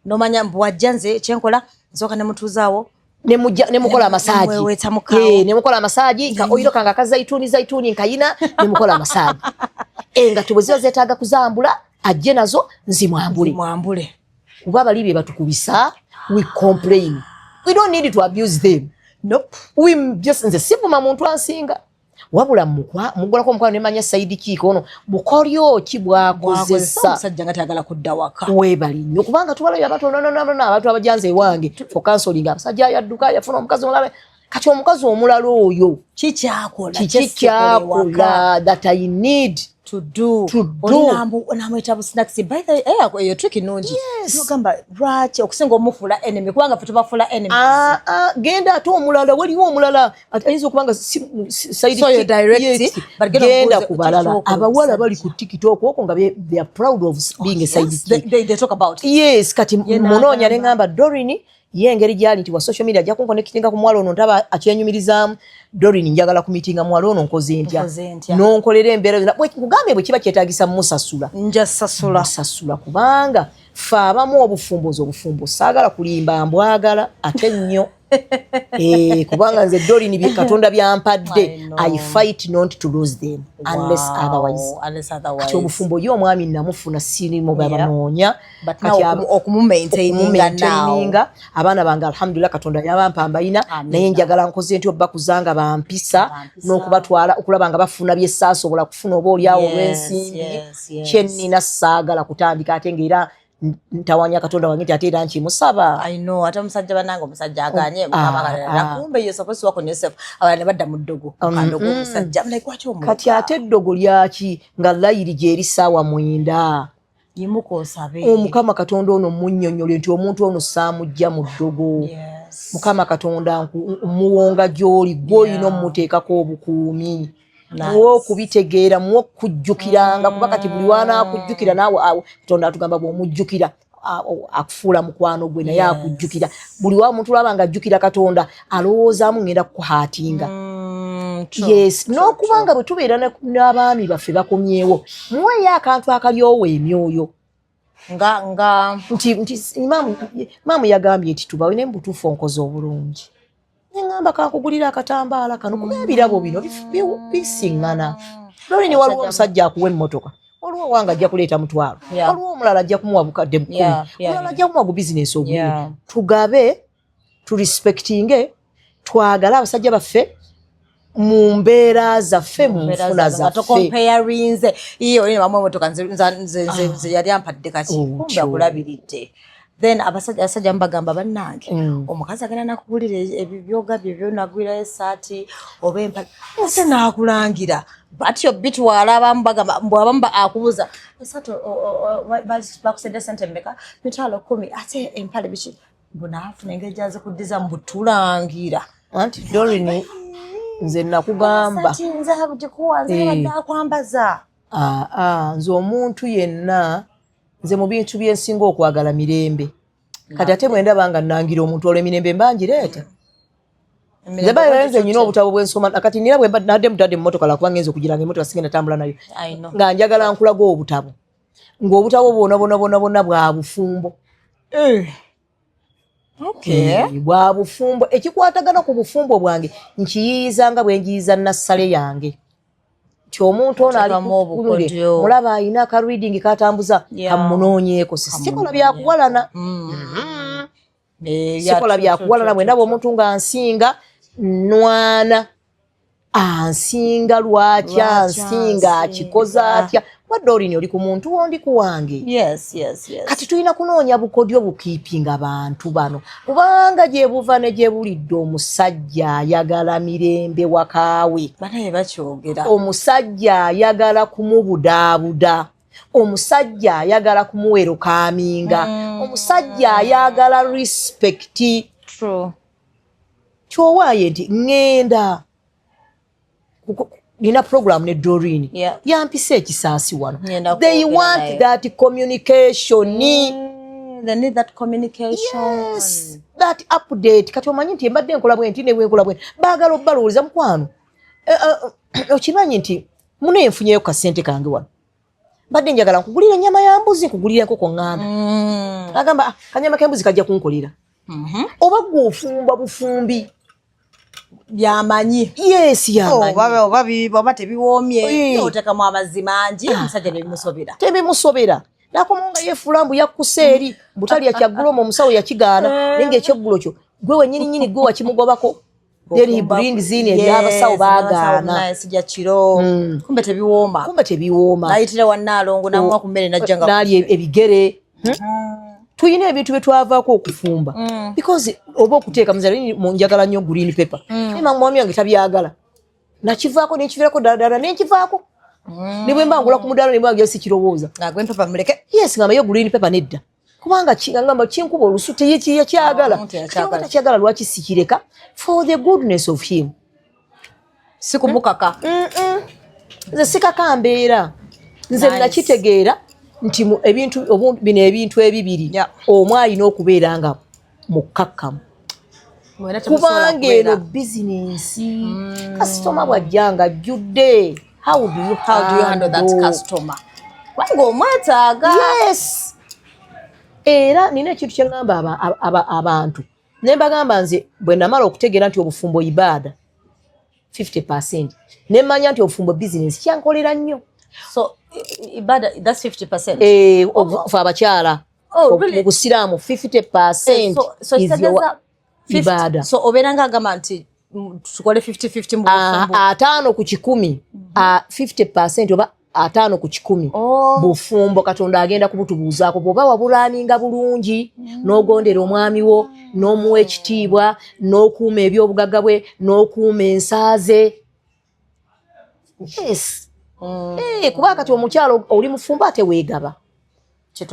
nomanya bw'ajja nze kyenkola nsooka ne mutuuzaawo ne mukola masaji ne mukola masaji ka oyiro kanga ka zaituni nkayina ne mukola masaji nga tubuziwa zetaaga kuzambula ajje nazo nzimwambule kuba bali be batukubisa we complain we don't need to abuse them. Nope. We just nze sivuma muntu ansinga wabula mugolako omukwano nemanya saidi kiiko ono bukolyo ki bwakozesa omusajja nga tayagala kudda waka webali nnyo kubanga tubalayo abantu abantu abajanze ewange for counseling abasajja yadduka yafuna omukazi omulala kati omukazi omulala oyo kikyakola that I need to do. Onamweta busnacks. By the way, you're tricky nungi. Yes. No gamba lwaki okusinga omufula enemy kubanga fe tubafula enemies. Genda ate omulala waliwo omulala ayinza okubanga side so you're direct but genda kubalala abawala bali ku TikTok okwo nga they are proud of being a side chick. They talk about it. Yes, kati munonya ne ngamba Dorin yengeri gyali nti wa social media ajja kunconnectinga ku mwalo ono ntaba akyenyumirizamu. Dorin njagala ku meetinga mwalo ono nkoze ntya nonkolera embeera bwe kugambe bwe kiba kyetaagisa musasula nja sasula kubanga fa abamu obufumbo saagala kulimba mbwagala ate nnyo kubanga nze Dorin bi Katonda byampadde I fight not to lose them unless otherwise ati obufumbo yo omwami namufuna siri mu babanoonya kati okumaintaininga abaana bange alhamdulillah Katonda yabampambayina naye njagala nkoze ntyo bakuzanga bampisa n'okubatwala okulaba nga bafuna byesaasobola kufuna oba olyawo olw'ensimbi kyennina saagala kutandika ate ng'era ntawanya Katonda wange ati ate nkimusaba. I know ate omusajja banange omusajja aganye kumbe you're supposed to work on yourself abana badda mu ddogo kandogo omusajja like kwachi omuntu kati ate ddogo lyaki nga layiri gyeri saawa 9 yimuko osabe omukama Katonda ono munnyonnyole nti omuntu ono saamujja mu ddogo. Mukama Katonda muwonga gy'oli gw'olina omuteekako obukuumi okubitegeera okujjukiranga kuba kati buli wanaakujjukira naawe Katonda atugamba bw'omujjukira akufuula mukwano gwe naye akujjukira buli wa muntu lwaba nga ajjukira Katonda alowoozaamu ngenda kukuhaatinga. Yes, n'okubanga bwe tubeera n'abaami baffe bakomyewo muweeyo akantu akalyowo emyoyo nga nti maamu yagambye nti tubawe ne mbutuufu onkoze obulungi ngamba kakugulira akatambaala kano kuba ebirabo bino bisiŋŋana. Dorin waliwo omusajja akuwa emmotoka waliwo wanga ajja kuleeta mutwalo waliwo omulala ajja kumuwa bukadde 10 omulala ajja kumuwa gu bizinesi obulungi. Tugabe turespektinge twagale abasajja baffe mu mbeera zaffe mu nfuna zaffe iyo ine bamwe motoka nze yali ampadde kati kumbe akulabiridde. Then abasajja mbagamba bannange omukazi agenda nakugulira ebibyoga byo nagwira esaati oba empale ese nakulangira batyo bitwala abambagamba mbwabamba akubuza esato bakusende sente mmeka mitwalo 10 ate empale bishi mbona afuna engejaze kudiza mbutulangira anti Dorin nze nakugamba nze habujikuwanze ndakwambaza nze omuntu yenna nze mu bintu byensinga okwagala mirembe kati ate bwe ndaba nga nnangira omuntu olw'emirembe mbangireeta nze bayenze nyina obutabo bwensoma kati nira bwe nadde mutadde mu motoka lakuba ngenza okugiranga emmotoka sigenda tambula nayo nga njagala nkulaga obutabo ng'obutabo bwona bwa bufumbo bwa bufumbo ekikwatagana ku bufumbo bwange nkiyiiza nga bwe njiyiza nassale yange nti omuntu ono ali mulaba alina ka reading katambuza kamunoonyeeko sikola byakuwalana sikola byakuwalana bwe ndaba omuntu nga ansinga nwana ansinga lwaki ansinga akikoza atya Dorin oli ku muntu wondi kuwange. Yes. Kati tulina kunoonya bukodyo bukiipinga abantu bano kubanga gye buva ne gye bulidde omusajja ayagala mirembe wakaawe banaye bakyogera omusajja ayagala kumubudaabuda omusajja ayagala kumuwerokaminga omusajja ayagala respect. True. Kyowaaye nti ngenda nina program ne Dorin yampise ekisaasi wano they want that communication they need that communication. Yes, that update kati omanyi nti mbadde nkola bwenti ne bwenkola bwenti baagala obbalowoliza mukwano okimanyi nti muno enfunyeyo kasente kange wano mbadde njagala nkugulira ennyama ya mbuzi nkugulira enkoko ŋŋanda agamba kanyama k'embuzi kajja kunkolera oba gwe ofumba bufumbi byamanyi oba tebiwoomye otekamu amazzi mangi omusajja tebimusobera nakomonga yefulambu yakuseeri butalya kyaggulomu omusawo yakigaana naye ngaekyeggulo kyo gwe wenyininyini gwe wakimugobako then he brings in ebyabasawo baagaana sijja kiro kumbe tebiwooma nayitira wannaalongo namwa ku mmere najjanga naali ebigere tuyina ebintu byetwavaako okufumba because oba okuteeka muzala munjagala nnyo green pepper ema mwami wange tabyagala nakivaako nenkivirako ddala nenkivaako ne bwe mbangula ku mudaala ne bwange sikirowooza green pepper muleke yes ngamba yo green pepper nedda kubanga ngamba kinkuba olusu teyekyagala kyagala lwaki sikireka for the goodness of him sikumukaka nze sikaka mbeera nze nakitegeera nti bino ebintu ebibiri omwe alina okubeera nga mukkakkamu kubanga eno bizinensi kasitoma bwajjanga ajjudde how do you handle that customer kubanga omwetaaga yes era nina ekintu kyeŋŋamba abantu ne mbagamba nze bwe namala okutegeera nti obufumbo ibaada 50% ne mmanya nti obufumbo bizinensi kyankolera nnyo so ibada that's 50% fe abakyala mu busiraamu 50% ibada so obeeranga agamba nti tukole 50-50 mu bufumbo 5 ku 10 50% oba 5 ku 10 bufumbo Katonda agenda kubutubuuzaako bw'oba wabulaaninga bulungi n'ogondera omwami wo n'omuwa ekitiibwa n'okuuma ebyobugagga bwe n'okuuma ensaaze yes kuba kati omukyalo oli mufumbo ate weegaba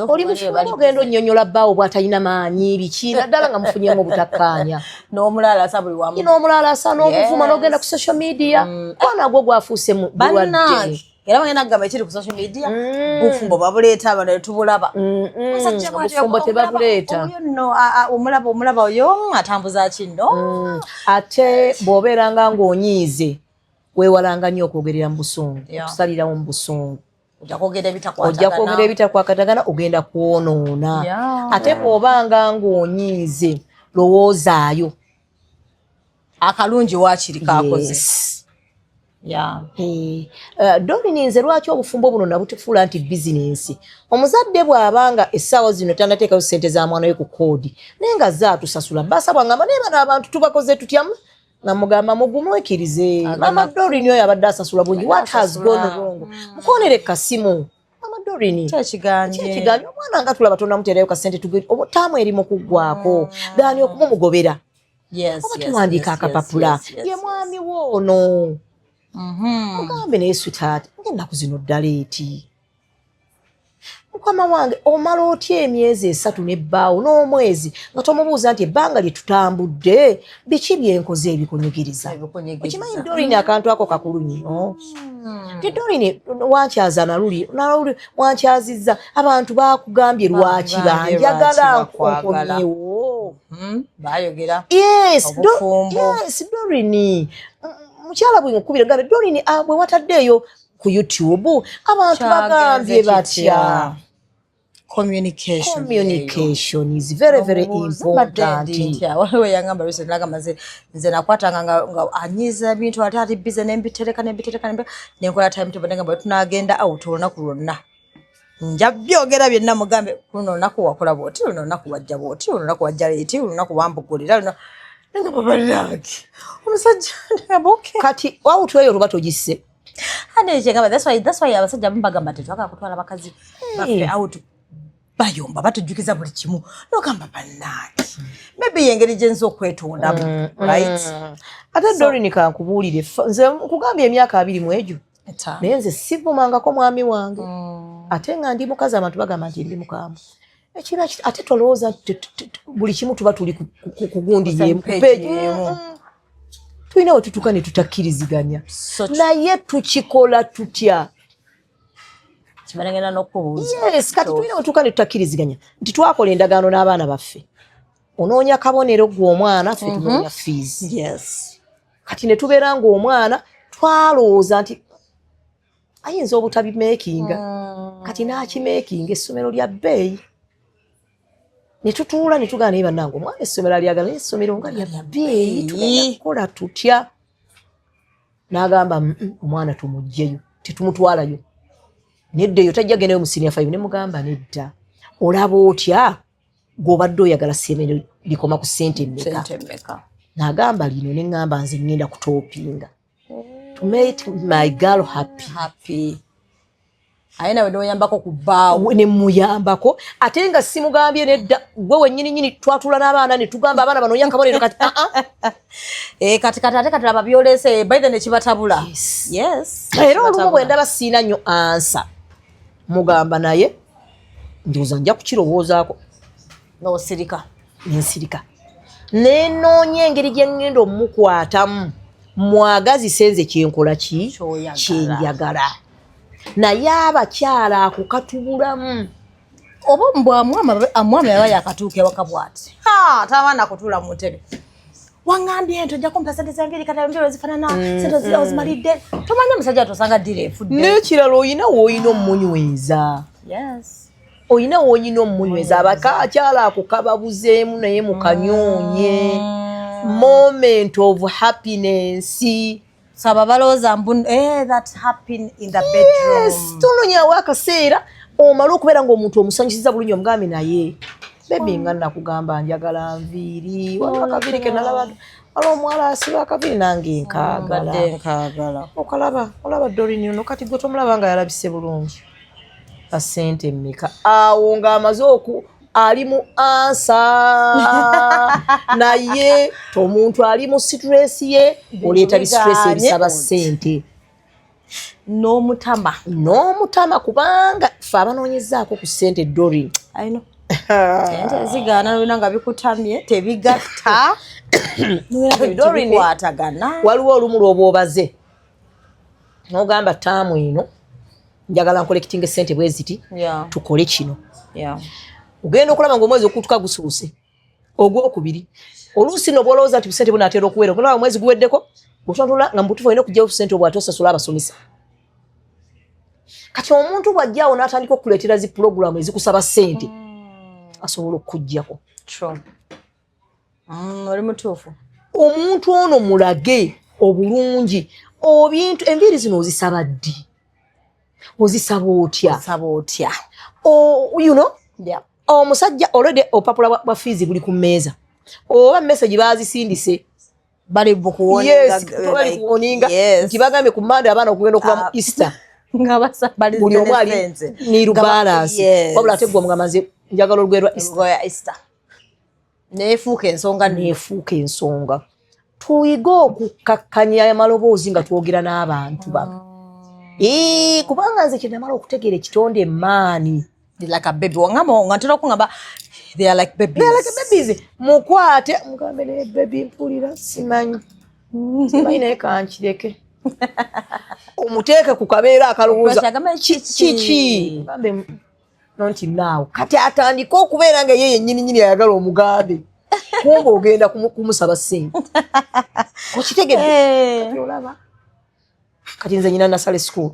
oli mufumbo ogenda onnyonnyola bbaawo bw'atalina maanyi biki naddala nga mufunyemu obutakkaanya n'omulaalasa buli wamu n'omulaalasa n'obuvuma n'ogenda ku social media kwana gwo gwafuuse mu bulwadde era bagenda kugamba ekiri ku social media bufumbo babuleeta abantu ne tubulaba bufumbo tebabuleeta omulaba oyo atambuza kinno ate bw'obeeranga ng'onyiize weewalanga nnyo okwogerera mu busungu okusalirawo mu busungu ojja kwogera ebitakwatagana ogenda kwonoona ate bw'obanga ng'onyiize lowoozaayo akalungi waakiri kakoze Dolly nze lwaki obufumbo buno nabutufuula nti bizinensi omuzadde bw'abanga essaawa zino tanateekayo ssente za mwana we ku koodi naye nga zaatusasula basabwa ngamba naye bano abantu tubakoze tutyamu namugamba mugumwekirize mama Dolly oyo abadde asasula bungi what has gone wrong mukonere kasimu mama Dolly kyekiganye omwana nga tulaba tonamuteerayo kasente tugeri obutaamu eri mu kuggwako gaani okumumugobera oba tuwandiika akapapula ye mwami woono mugambe naye sweetheart ng'ennaku zino ddala eti mukama wange omala otya emyezi 3 n'ebbaawo n'omwezi nga tomubuuza nti ebbanga lye tutambudde biki byenkoze ebikunyigiriza okimanyi Dolly akantu ako kakulu nnyo ti Dolly wankyaza naluli wankyazizza abantu baakugambye lwaki banjagala nkonyewo bayogera yes Dolly mukyala bwe nkubira gambe Dolly bwe wataddeeyo ku YouTube abantu bagambye batya communication is very very important waliwo yangamba recently nagamba nze nakwatanga nga anyiza ebintu ate ali busy nembitereka nenkola time table nengamba tunagenda out olunaku lwonna nja byogera byenna mugambe luno olunaku wakola bwoti luno olunaku wajja bwoti luno olunaku wajja leeti luno olunaku wambugulira omusajja kati wawutu eyo luba togisse that's why abasajja bambagamba tetwagala kutwala bakazi baffe out bayomba batujjukiza buli kimu nogamba bannaki maybe yengeri gyenza okwetondamu right ate Dolly kankubuulire nze nkugambye emyaka 2 mu egyo naye nze sivumangako mwami wange ate nga ndi mukazi abantu bagamba nti ndi mukambwe ekira ate tolowooza buli kimu tuba tuli ku gundi yemu tulina we tutuuka ne tutakkiriziganya naye tukikola tutya yes kati tulina we tutuuka ne tutakkiriziganya nti twakola endagaano n'abaana baffe onoonya kabonero gwe omwana ffe tunoonya fees kati ne tubeera ng'omwana twalowooza nti ayinza obutabimeekinga kati n'akimeekinga essomero lya bbeeyi ne tutuula ne tugaana naye bannange omwana essomero alyagala naye essomero nga lya bbeeyi tukola tutya n'agamba omwana tumuggyeyo tetumutwalayo neddeyo tajja gendayo mu senior 5 ne mugamba nedda olaba otya gw'obadde oyagala essomero likoma ku ssente mmeka n'agamba lino ne ŋŋamba nze ŋŋenda kutoopinga to make my girl happy Ayina we noyambako ku bbaawo. Ne muyambako ate nga simugambye nedda gwe wennyini nyini twatula n'abaana ne tugamba abaana bano yakabonero kati kati ate kati ababyolese by the ne kibatabula. Yes. Era olumu bwe ndaba siina nnyo ansa mugamba naye ndowooza nja kukirowoozaako n'osirika. Nensirika nenoonya engeri gye ŋŋenda omukwatamu mwagazi senze kyenkola ki kyenjagala naye abakyala ako katubulamu oba mbwamwami yaba yakatuuka ewaka bw'ati tabaana kutuula mu ntebe waŋŋambye nti ojja kumpa sente zange kati enjolo zifaanana sente zira ozimalidde tomanya omusajja tosanga ddira efudde n'ekirala oyina woolina omunyweza oyina woolina omunyweza abakakyala ako kababuzeemu naye mukanyoonye moment of happiness saba balooza that happen in the bedroom. Yes, tunonyawo akaseera omala okubeera ng'omuntu omusanyusiza bulungi omugambe naye bebi nga nakugamba njagala nviiri waliwo akaviiri ke nalaba waliwo omuwala asiba akaviiri nange nkaagala olaba Dorini ono kati gwe tomulaba nga yalabise bulungi kasente mmeka awo ng'amaze ali mu ansa naye omuntu ali mu stress ye oleeta bistress ebisaba ssente n'omutama kubanga fe abanoonyezaako ku ssente Dorini ente ezigaana nolina nga bikutamye tebigatta Dorini waliwo olumu lw'oba obaze n'ogamba taamu eno njagala nkolekitinga essente bwe ziti tukole kino ogenda okulaba ng'omwezi okutuka gusuuse ogwokubiri oluusi no bwolowooza nti busente bunaatera okuwera okulaba omwezi guweddeko otontula nga mubutuufu olina okugyawo busente obwate osasula abasomesa kati omuntu bw'ajjaawo n'atandika okukuleetera zi pulogulaamu ezikusaba ssente asobola okukuggyako oli mutuufu omuntu ono mulage obulungi obintu enviiri zino ozisaba ddi ozisaba otya omusajja already opapula bwa fees buli ku mmeeza oba message baazisindise bali bukuwoninga nti bagambye ku Monday abaana okugenda okuba mu Easter buli omu ali ni rubalance wabula ate gwe omugamaze njagala olugwe lwa Easter neefuuka ensonga tuyige okukakkanya amaloboozi nga twogera n'abantu bano kubanga nze kyenamala okutegeera ekitonde emmaani like a baby wangamo ngatera okungamba they are like babies mukwate mugambe ne baby mpulira simanyi naye kankireke omuteeke ku kabeera akalowooza kiki gambe nonti naawe kati atandika okubeera nga ye yennyini ayagala omugambe kumba ogenda kumusaba ssente okitegedde olaba kati nze nyina nasale school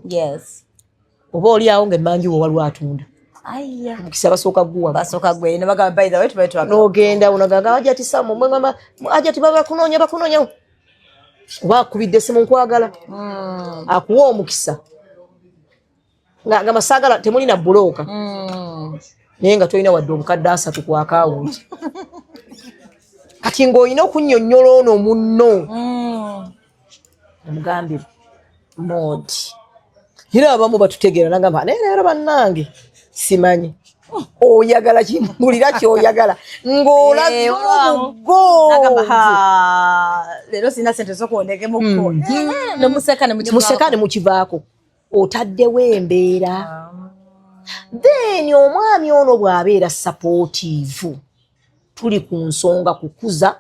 oba oli awo ng'emmanju wo waliwo atunda mukisa basooka gwe ne bagamba by the way tubaitwa n'ogenda unagaga ajati samo mwengamba ajati bakunoonya oba akubidde simu nkwagala akuwa omukisa nga masagala temuli na bulooka naye nga tolina wadde obukadde 3 ku akawunti kati ng'olina okunnyonnyola ono munno omugambire modi era abamu batutegeera nagamba naye leero bannange simanyi oyagala kimbulira kyoyagala leero sina sente zokuwondekemukko museka ne mukivaako otaddewo embeera then omwami ono bw'abeera supportive tuli ku nsonga kukuza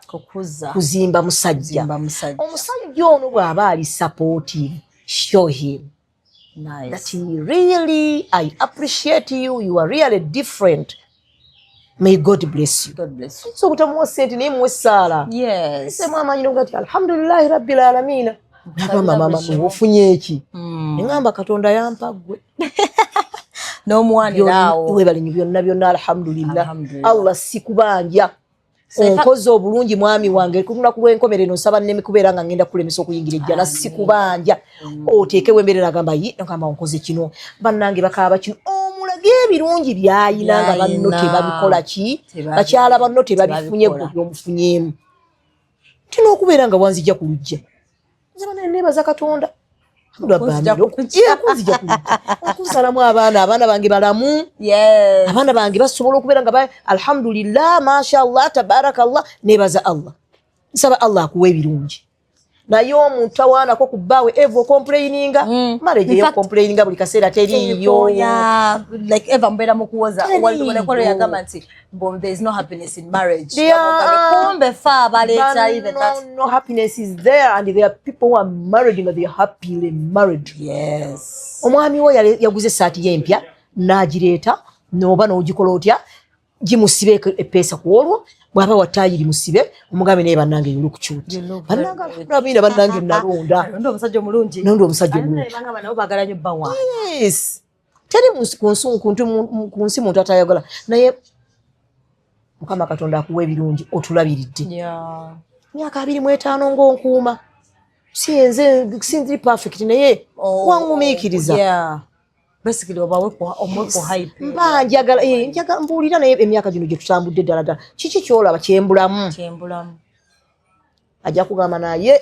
kuzimba musajja omusajja ono bw'aba ali supportive show him that really I appreciate you are really different. May God bless you. So butamuwa sente naye muwe essaala sema amanyi nogati alhamdulillahi rabbil alamina nagamba mama mufunye eki ngamba katonda yampa gwe n'omuwaniraawo webalinyi byonna alhamdulillah Allah sikubanja onkoze obulungi mwami wange kunula kulwenkomere nosaba nneme kubeera nga ngenda kulemesa okuyingira ejjana sikubanja oteekewo embeera nagamba nagamba onkoze kino bannange bakaaba kino omulage ebirungi byayina nga banno tebabikola ki bakyala banno tebabifunye gwe byomufunyeemu tina okubeera nga wanzijja ku lujja nzaba neneebaza katonda okusalamu abaana bange balamu abaana bange basobola okubeera nga alhamdulillah mashallah tabarakallah nebaza Allah nsaba Allah akuwa ebirungi naye omuntu tawaanako ku bbaawe evo complaininga marriage yo complaininga buli kaseera teriyo like eva mbeera mu kuwoza walekolo yagamba nti there is no happiness in marriage kumbe fa baleeta even that no happiness is there and there are people who are married and they are happily married. Yes. Omwami wo yaguze saati yempya n'agireeta n'oba n'ogikola otya gimusibe epesa ku olwo bwaba watayiri musibe omugambe naye bannange yulu kukyuti bannanga nabira bannange nalonda ndo omusajja omulungi ndo omusajja omulungi banga bana bagala nyo bawa yes teri kunsi muntu atayagala naye Mukama Katonda akuwa ebirungi otulabiridde myaka 25 ng'onkuuma sinzi perfect naye wangumiikiriza basically omweko hype mba njagala mbuulira naye emyaka gino gye tutambudde ddala kiki kyolaba kyembulamu ajja kugamba naye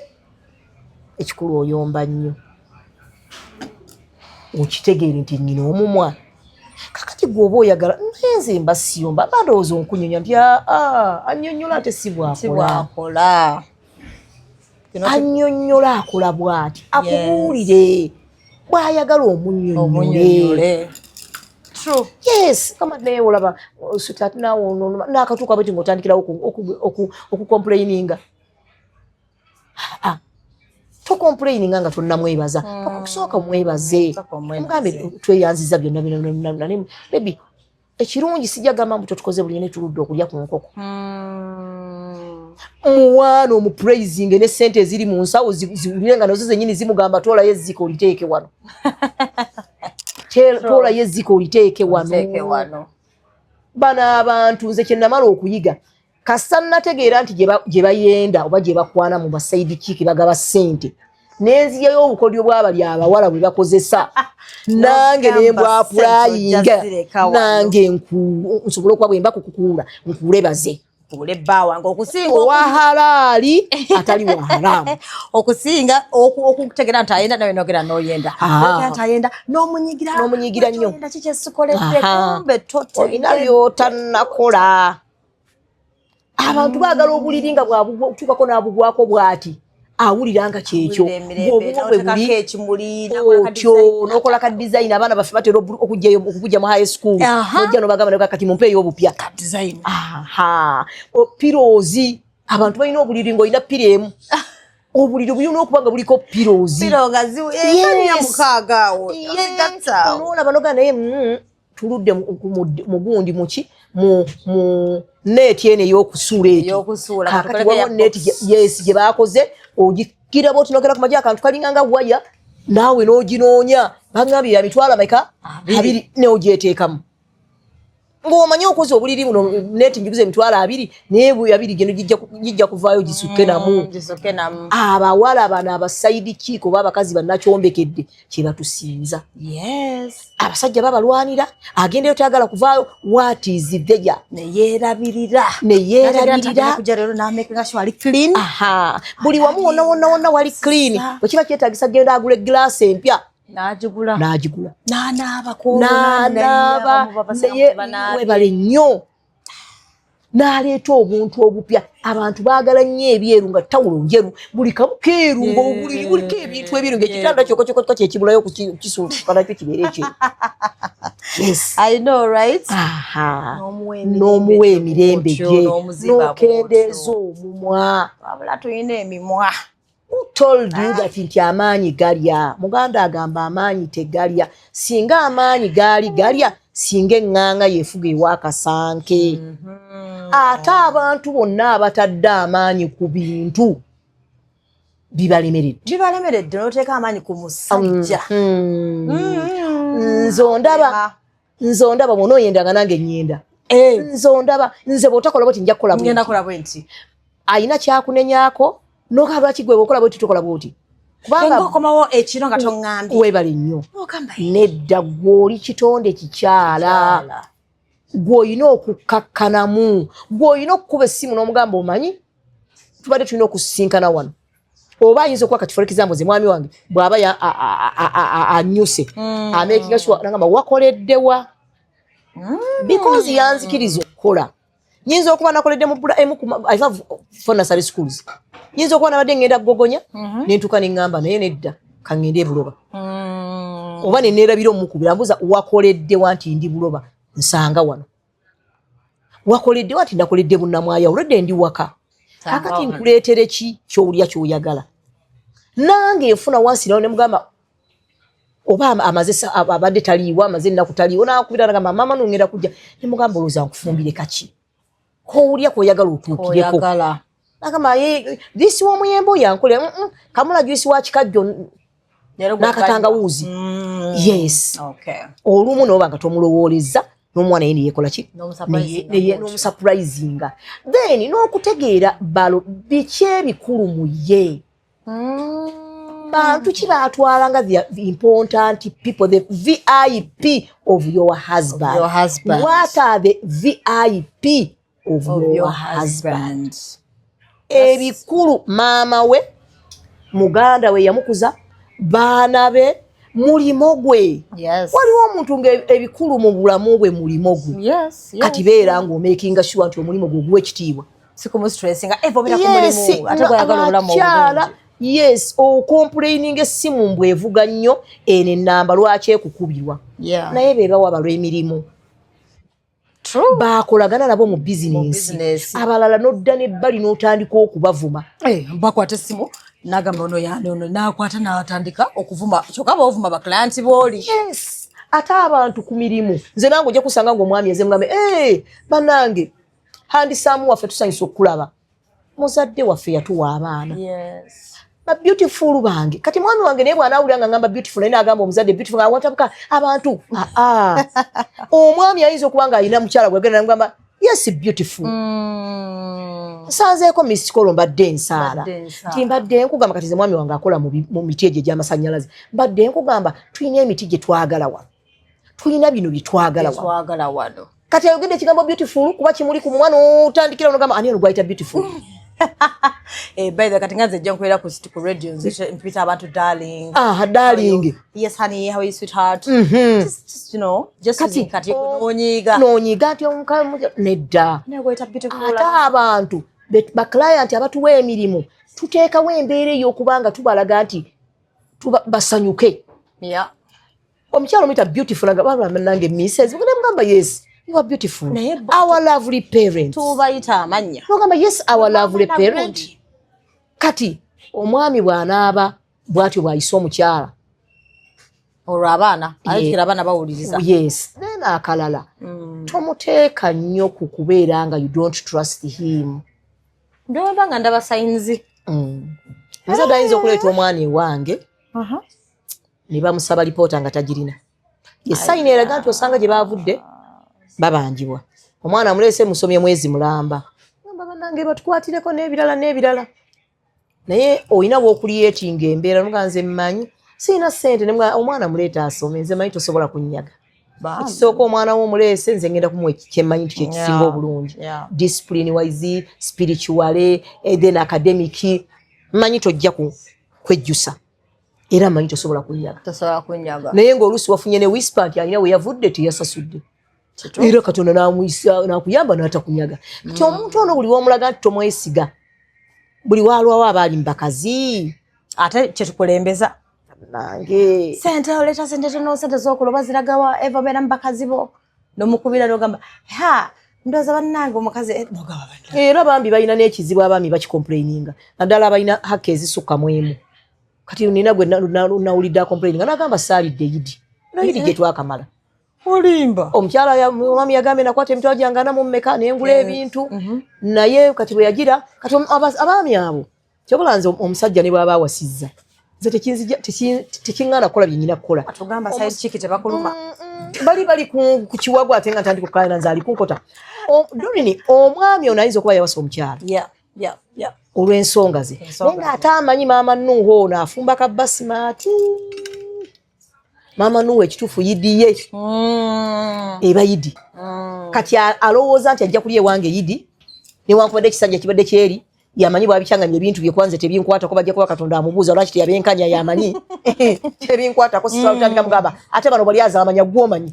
ekikulu oyomba nnyo okitegeere nti nnyina omumwa kakati gwoba oyagala nze mba siyomba bandowooza onkunyonya nti annyonnyola ate si bwakola annyonnyola akola bw'ati akubuulire bw'ayagala omunnyonnyole. True. Yes, kama naye olaba sweetheart nawo nakatuuka bweti ng'otandikirawo okucomplaininga. Tocomplaininga nga tonnamwebaza okusooka mwebaze mugambe tweyanziza byonna baby ekirungi sijagamba mbu tetukoze buli ne tuludde okulya ku nkoko muwano omupraising ne sente eziri mu nsawo ziwulenga nazo zennyini zimugamba toolayo ezziko oliteeke wano toolayo ezziko oliteeke wano bana abantu nze kye namala okuyiga kasita nategeera nti gye bayenda oba gye bakwana mu basaidi kiki bagaba ssente nenziyayo obukodyo bw'abali abawala bwe bakozesa nange ne mbwapurayinga nange nsobola okuba bwe mba kukukuula nkulebaze bawa ngokusinga wahalaali atali wa haramu okusinga okutegera nti ayenda nawe nogera noyenda atayenda nomunyigira nnyo kikyesukoledde kumbe olina by'otannakola abantu baagala obuliri nga bwabutuukako n'abugwako bw'ati awulira nga kyekyo otyo n'okola ka design abaana baffe batera okujja mu high school nojja nobagamba kati mumpeeyo obupya pirozi abantu balina obuliri ng'olina piro emu obuliri bulina okuba nga buliko pirozi noolaba nogaa naye tuludde mugundi muki mu neeti eno ey'okusuula ekyo kakati waliwo neeti gye baakoze ogikira bwoti nogera ku maji akantu kalinga nga waya naawe n'oginoonya bagambye ya mitwalo ameka 2 neogyeteekamu ng'omanyi okoze obuliri buno neeti njiguze emitwalo 2 naye bwe 2 geno gijja kuvaayo gisukke namu abawala bano abasayidi kiiko oba abakazi bannakyombekedde kye batusinza abasajja babalwanira agendeyo tayagala kuvaayo what is there neyeerabirira buli wamu wonna wali clean bwe kiba kyetaagisa genda agula eglaasi empya n'agigula webale nnyo n'aleeta obuntu obupya abantu baagala nnyo ebyeru nga tawulo njeru buli kamu keeru ng'obuliri buliko ebintu ebyeru ng'ekitanda kyokko kyekibulayo kisuuka nakyo kibeere ekyeru n'omuwa emirembe gye n'okendeeza omumwa wabula tulina emimwa Who told you that nti amaanyi galya? Muganda agamba amaanyi tegalya. Singa amaanyi galya, singa enganga yefuga ewakasanke. Ate abantu bonna abatadde amaanyi ku bintu bibalemeredde n'oteeka amaanyi ku musajja. Nzondaba bw'onooyendanga nange nnyenda. Nzondaba nze bw'otakola bwoti nja kukola bwenti. Ayina kyakunenyaako noka lwaki gwe bokola bwoti tokola bwoti kubanga ngokomawo ekiro nga tongambye webale nnyo nedda gw'oli kitonde kikyala gw'olina okukakkanamu gw'olina okukuba essimu n'omugamba omanyi tubadde tulina okusinkana wano oba ayinza okuba kati for example ze mwami wange bw'aba anyuse amakinga sure nangamba wakoleddewa because yanzikiriza okukola nyinza okuba nakoledde mu I love for nursery schools nyinza okuba nabadde ngenda kugogonya nentuka nengamba naye nedda kangende buloba oba nenerabira omukubira mbuza wakoleddewa nti ndi buloba nsanga wano wakoleddewa nti nakoledde bunnamwaya olwedde ndi waka kakati nkuleetere ki kyowulya kyoyagala nange enfuna wansi nawo ne mugamba oba amaze abadde taliiwa amaze ennaku taliiwo nakubira nagamba mama nongera kujja ne mugamba olowooza nkufumbire kaki kowulya koyagala otuukireko nagamba juisi w'omuyembe yankole kamula juisi wa kikajjo n'akatangawuuzi yes olumu noba nga tomulowooleza n'omwana ye neyekola ki n'omusurprisinga then n'okutegeera balo biki ebikulu mu ye bantu ki baatwalanga the important people the VIP of your husband. What are the VIP of your husband? Ebikulu mama we muganda we yamukuza baana be mulimo gwe waliwo omuntu ebikulu mu bulamu bwe mulimo gwe kati beera ngo making sure nti omulimo gwe gw'ekitiibwa sikumustressing evomera ku mulimu ate gwayagala obulamu obulungi yes complaining essimu mbwevuga nnyo eno ennamba lwaki ekukubirwa naye be bawa balwa emirimu bakolagana nabo mu business abalala nodda n'ebbali n'otandika okubavuma bakwata essimu nagamba ono ono nakwata n'atandika okuvuma kyokka bavuma baklayenti booli ate abantu ku mirimu nze nange ojja kusanga ng'omwami eze mugambe bannange handisaamu waffe tusanyusa okulaba muzadde waffe yatuwa abaana ba beautiful bange kati mwami wange naye bw'anaawulira nga ngamba beautiful naye n'agamba omuzadde beautiful nga watabuka abantu omwami ayinza okuba nga alina mukyala gwegenda namugamba yes beautiful nsanzeeko misikolo mbadde nsaala nti mbadde nkugamba kati ze mwami wange akola mu miti egyo egy'amasannyalaze mbadde nkugamba tulina emiti gye twagala wano tulina bino bye twagala wano kati ayogedde ekigambo beautiful kuba kimuli ku mwana otandikira onogamba ani ono gwayita beautiful by the kati nganze ejja nkwera ku radio mpita abantu darling darling yes honey how are you sweetheart just you know just kati onyiga nti omukamu nedda ate abantu ba client abatuwa emirimu tuteekawo embeera ey'okubanga tubalaga nti basanyuke omukyalo omuyita beautiful nange misses mugamba yes you are beautiful. Our lovely parents. Tubayita amanya. Nogamba yes our lovely parent. Kati omwami bw'anaaba bw'atyo bw'ayisa omukyala. Olwo abaana alikira abaana bawuliriza. Yes. Then akalala. Tomuteeka nnyo ku kubeera nga you don't trust him. Ndowooza nga ndaba sayinzi. Muzadde ayinza okuleeta omwana ewange. Ne bamusaba lipoota nga tagirina. Ye sayini eraga nti osanga gye baavudde. Babanjibwa omwana mulese musomye mwezi mulamba ngamba banange batukwatireko n'ebirala naye oyina bw'okuliyetinga embeera nuganze mmanyi siina ssente omwana muleeta asome nze manyi tosobola kunnyaga ekisooka omwana w'omulese nze ngenda kumuwa kyemmanyi nti kyekisinga obulungi discipline wise spirituale then academic mmanyi tojja kwejjusa era mmanyi tosobola kunnyaga naye ng'oluusi wafunye ne whisper nti alina we yavudde teyasasudde era Katonda n'akuyamba n'atakunyaga kati omuntu ono buli w'omulaga nti tomwesiga buli waalwawo abaali mu bakazi ate kyetukulembeza nange sente oleeta sente tono sente z'okuloba ziragawa evomera mu bakazi bo n'omukubira n'ogamba ndowooza bannange omukazi nogamba era bambi balina n'ekizibu abaami bakikomplaininga naddala abalina haka ezisukka mu emu kati nina gwe nawulidde akomplaininga n'agamba saalidde yidi noyidi gye twakamala olimba omukyala omwami yagambye nakwata emitwalo gyange ana mu mmeka nengula ebintu naye kati bwe yagira kati abaami abo kyobola nze omusajja ne bw'aba awasizza nze tekiŋŋaana kukola bye nnyina kukola atugamba side chick tebakuluma bali ku kiwago ate nga ntandika okukaayana nze ali kunkota Dorini omwami ono ayinza okuba yawasa omukyala olw'ensonga ze naye ng'ate amanyi maama Nuuho ono afumba kabbasimaati Mama Nuuho ekituufu yidi ye eba yidi kati alowooza nti ajja kulya ewange yidi newankubadde ekisajja kibadde kyeri yamanyi bwabicanganya ebintu bye kwanze tebinkwata ko bajja kuba Katonda amubuuza lwaki yabenkanya yamanyi tebinkwata ko sisa utandika mugamba ate bano bali azamanya gwomanyi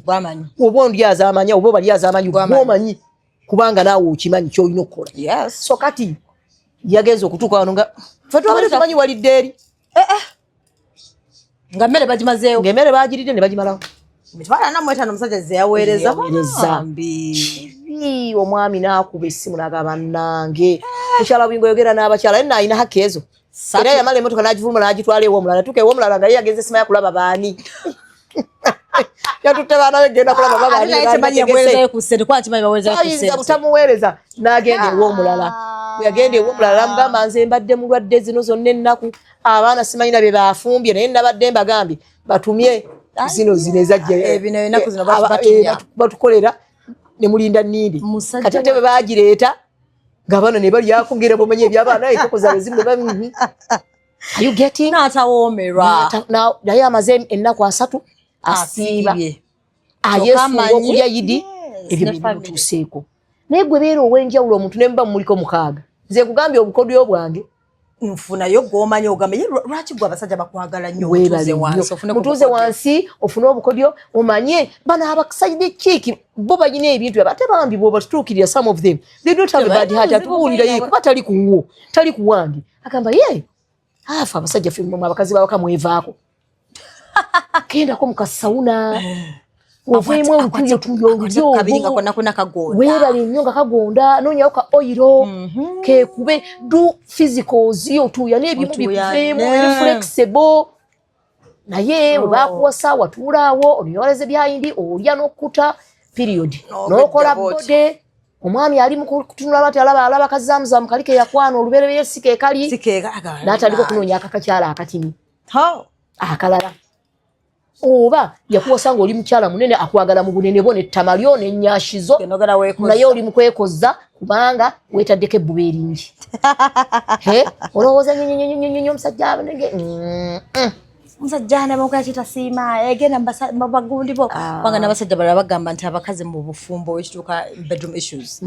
obo ndi azamanya obo bali azamanya gwomanyi kubanga naawe ukimanyi kyolina okukola yes so kati yagenza okutuuka wano nga fe twabale tumanyi walidde eri nga mmere bagimazeewo ng'emmere bagiridde ne bagimalawo mitwala na mweta nomusajja ze yaweereza omwami n'akuba essimu n'agamba nange mukyala bwingo yogera n'abakyala naye naalina haki ezo era yamala emmotoka n'agivuluma n'agitwala ew'omulala tuka ew'omulala nga ye yagenza essima yakulaba baani yatutte baana be genda kulaba babaaniayinza butamuweereza n'agenda ew'omulala bwe yagenda ew'omulala namugamba nze mbadde mulwadde zino zonna ennaku abaana simanyina bye bafumbye naye nabadde mbagambye batumye zino ezajja batukolera ne mulinda nnindi kati ate bwe bagireeta ng'abaana ne balyako ngera bamanye ebyabaana ekyokoza bezimu are you getting n'atawoomerwa naye amaze ennaku 3 asiiba ayeesunga okulya yidi ebyo bimutuuseeko naye gwe beera ow'enjawulo omuntu ne muba mumuliko 6 nze nkugambye obukodyo bwange nfunayo gwomanyi ogambe lwaki gwe abasajja bakwagala nnyo mutuuze wansi ofune obukodyo omanye bano abasajja kiiki bo balina ebintu ate bambi bwoba tutuukirira some of them they don't have a bad heart atubuulira ye kuba tali kuwo tali kuwange agamba ye afa abasajja ffe abakazi babaka mwevaako gendako mukasawuna ovuemu olutuyo weebale nnyo nga kagonda noonyawo ka oyiro kekube do physicals yo otuuya n'ebimu bikuveemu eri flexible naye webakuwa saawa tuulaawo onywaleze byayindi olya n'okkuta period n'okola bode omwami ali mukutunula bati alaba kazaamuzamu kali ke yakwana olubereberye sike kali n'atandika okunoonya akakakyala akatini akalala oba yakuwasanga oli mukyala munene akwagala mu bunene bwo n'ettama lyo n'ennyashizo naye oli mukwekoza kubanga weetaddeko ebbuba eringi olowooza nyo omusajja musajja namukwakita siima egenda mubagundi bo kubanga n'abasajja balala bagamba nti abakazi mu bufumbo ekituuka bedroom issues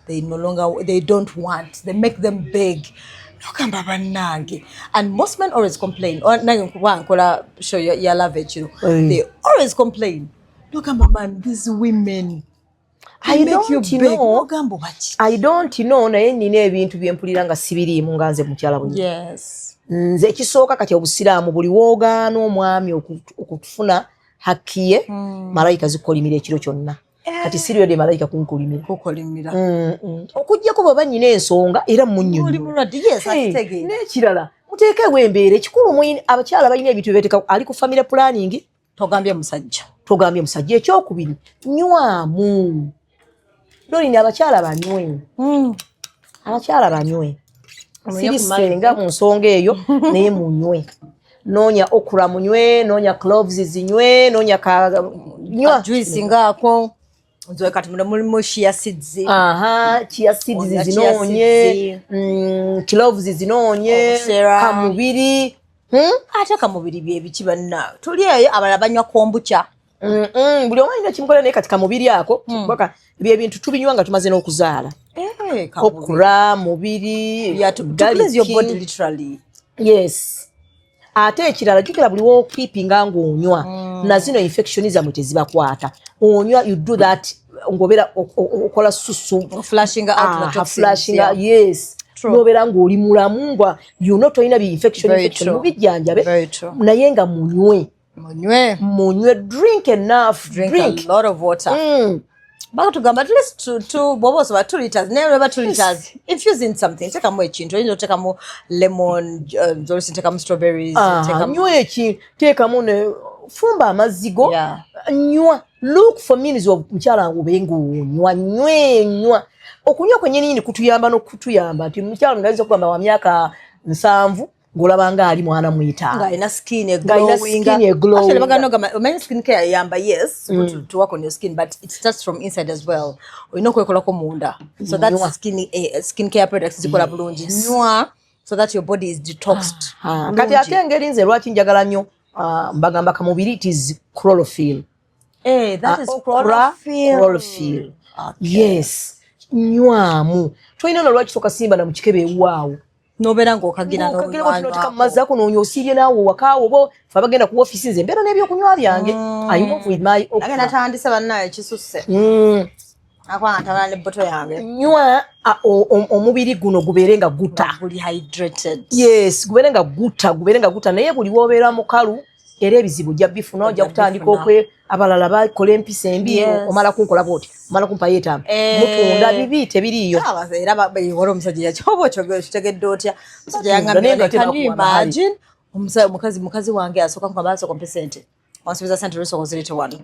they don't want, they make them big. Nogamba bannange. And most men always complain. Nange nkola show ya love it, you know. They always complain. Nogamba man, these women. I don't know naye nina ebintu byempulira nga sibiriimu nga nze mukyala bwe. Yes. Nze ekisooka kati obusiraamu buli woogaana omwami okutufuna hakki ye malayika zikukolimira ekiro kyonna. Kati siriyo de malayika kunkolimira. Okujjako baba nnyina ensonga era munnyonnyola. N'ekirala muteekewo embeera ekikulu abakyala balina ebintu byebeeteka ali ku family planning. Togambye musajja. Ekyokubiri nywamu. Dolini abakyala banywe. Abakyala banywe. Sirisenga mu nsonga eyo naye munywe. Noonya okura munywe, noonya cloves zinywe, noonya nywa juice ngako. Nzoe kati mulimu chia seeds. Chia seeds zinonye. Cloves zinonye. Kamubiri. Ate kamubiri bye banna. Tuliye abalala banywa kombucha. Buli omu alina kimukola naye kati kamubiri ako kubaka bye bintu tubinywa nga tumaze n'okuzaala. Okura mubiri cleanse your body literally. Yes. Ate ekirala jukira buli wookipinga ng'onywa na zino infection zamwe tezibakwata. Onywa you do that ngobera okola susu flashing out the toxins. Yes. Nobera ng'oli mulamu ngwa you not oyina bi infection mubijjanjabe naye nga munywe. Drink enough. Drink a lot of water. Bago tugamba at least two bobos about 2 liters. Never 2 liters. Infuse in something. Take a more chinto. You take a more lemon. Take a more strawberries. Take a more fumba mazigo. Nywa. Look for means of mchala ubengu. Nywa. Okunywa kwenye nini kutuyamba no kutuyamba. Mchala ngaizo kwamba wa miaka 7. Ngolabanga ali mwana mwita. Nga ina skin a glowing. Actually, baga no gama. Many skin care yamba yes. To work on your skin, but it starts from inside as well. Ino kwekola ko munda. So that's skin care products zikola bulungi. Nywa so that your body is detoxed. Kati ate ngeri nze lwaki njagala nnyo mbagamba kamubiri it is chlorophyll. That is chlorophyll. Okay. Yes. nywamu tulina lwaki tokasimba na mukikebe ewaawo nobera ng'okagira n'okagira mazzi ako n'onywa osiirye naawe wakaawo bo fe bagenda ku ofiisi nze mbeera n'ebyokunywa byange I move with my agenda tandise bannaye kisusse akwanga tabala ne botto yange nywa omubiri guno gubeere nga guta buli hydrated yes gubeere nga guta naye buli woobeera mukalu era ebizibu ojja bifuna ojja kutandika abalala bakola empisa embi omala kunkola bwoti omala kumpa yeetama mutunda bibi tebiriiyo era wali omusajja yakyoba okitegedde otya omusajja yangambye mukazi wange asooka nkabasooka mpe sente wansubiza sente lusoko zirite wano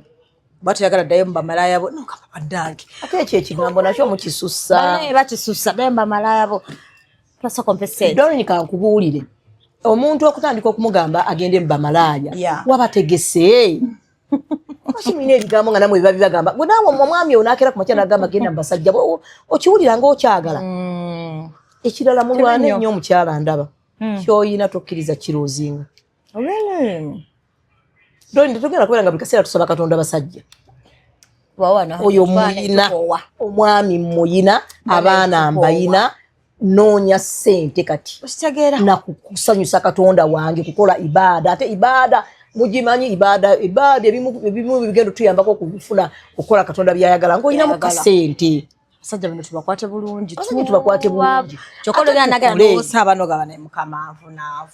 batuyagala ddayo mubamalaya bo nokamba baddange ate ekyo ekigambo nakyo mukisussa banaye bakisussa ddayo mubamalaya bo twasooka mpe sente Doreen kankubuulire omuntu okutandika okumugamba agende mu bamalaaya wabategese Oshimine ebigambo nga namwe biba bibagamba gwe naawe omwami onaakera ku makya n'agamba genda mu basajja okiwulira ng'okyagala ekirala mulwane nnyo omukyala ndaba kyoyina tokkiriza kiroozinga Doreen tetugenda kubeera nga buli kaseera tusaba Katonda basajja oyo muyina omwami muyina abaana mbayina noonya ssente kati nakusanyusa Katonda wange kukola ibaada ate ibaada mugimanyi ibaada ebimu bigenda tuyambako okufuna okukola Katonda byayagala ng'olinamu kasente basajja bino tubakwate bulungi kyokka nagala n'osaba nogaba ne mukama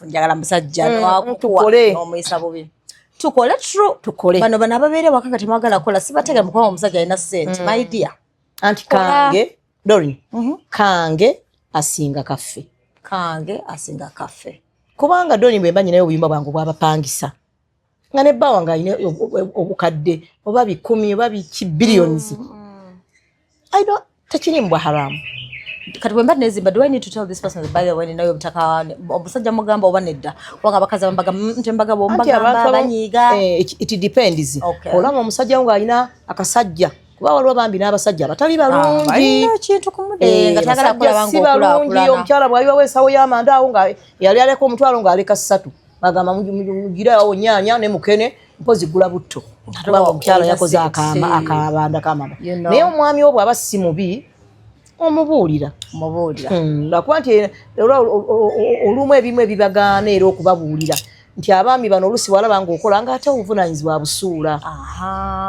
njagala musajja n'omuyisa bubi tukole tukole bano ababeere waka nga temwagala kukola sibategera mukwama omusajja alina ssente my dear anti kange Doreen kange asinga kaffe kubanga Doreen bwe mbanyi naye obuyumba bwangu bwabapangisa nga ne bba wange alina obukadde oba 10 oba billions tekirimbwa haramu kati bwe mba nezimba do I need to tell this person by the way nayo obutaka obusajja mugamba oba nedda wanga bakazi bambaga ntembaga bombagamba banyiga it depends olama omusajja wange alina akasajja kuba waliwo bambi n'abasajja abatali balungi ekintu kumude nga tagala kulaba ng'okulana omukyala bw'aliwa weesawo y'amanda awo nga yali aleka omutwalo ng'aleka 3 bagamba mugirawo nyaanya ne mukene mpozi gula butto kubanga omukyala yakoze akabanda kamanda naye omwami wo bw'aba si mubi omubuulira lwakuba nti olumu ebimu ebibagaana era okubabuulira nti abaami bano olusi walaba ng'okola ng'ate obuvunanyizibwa busuula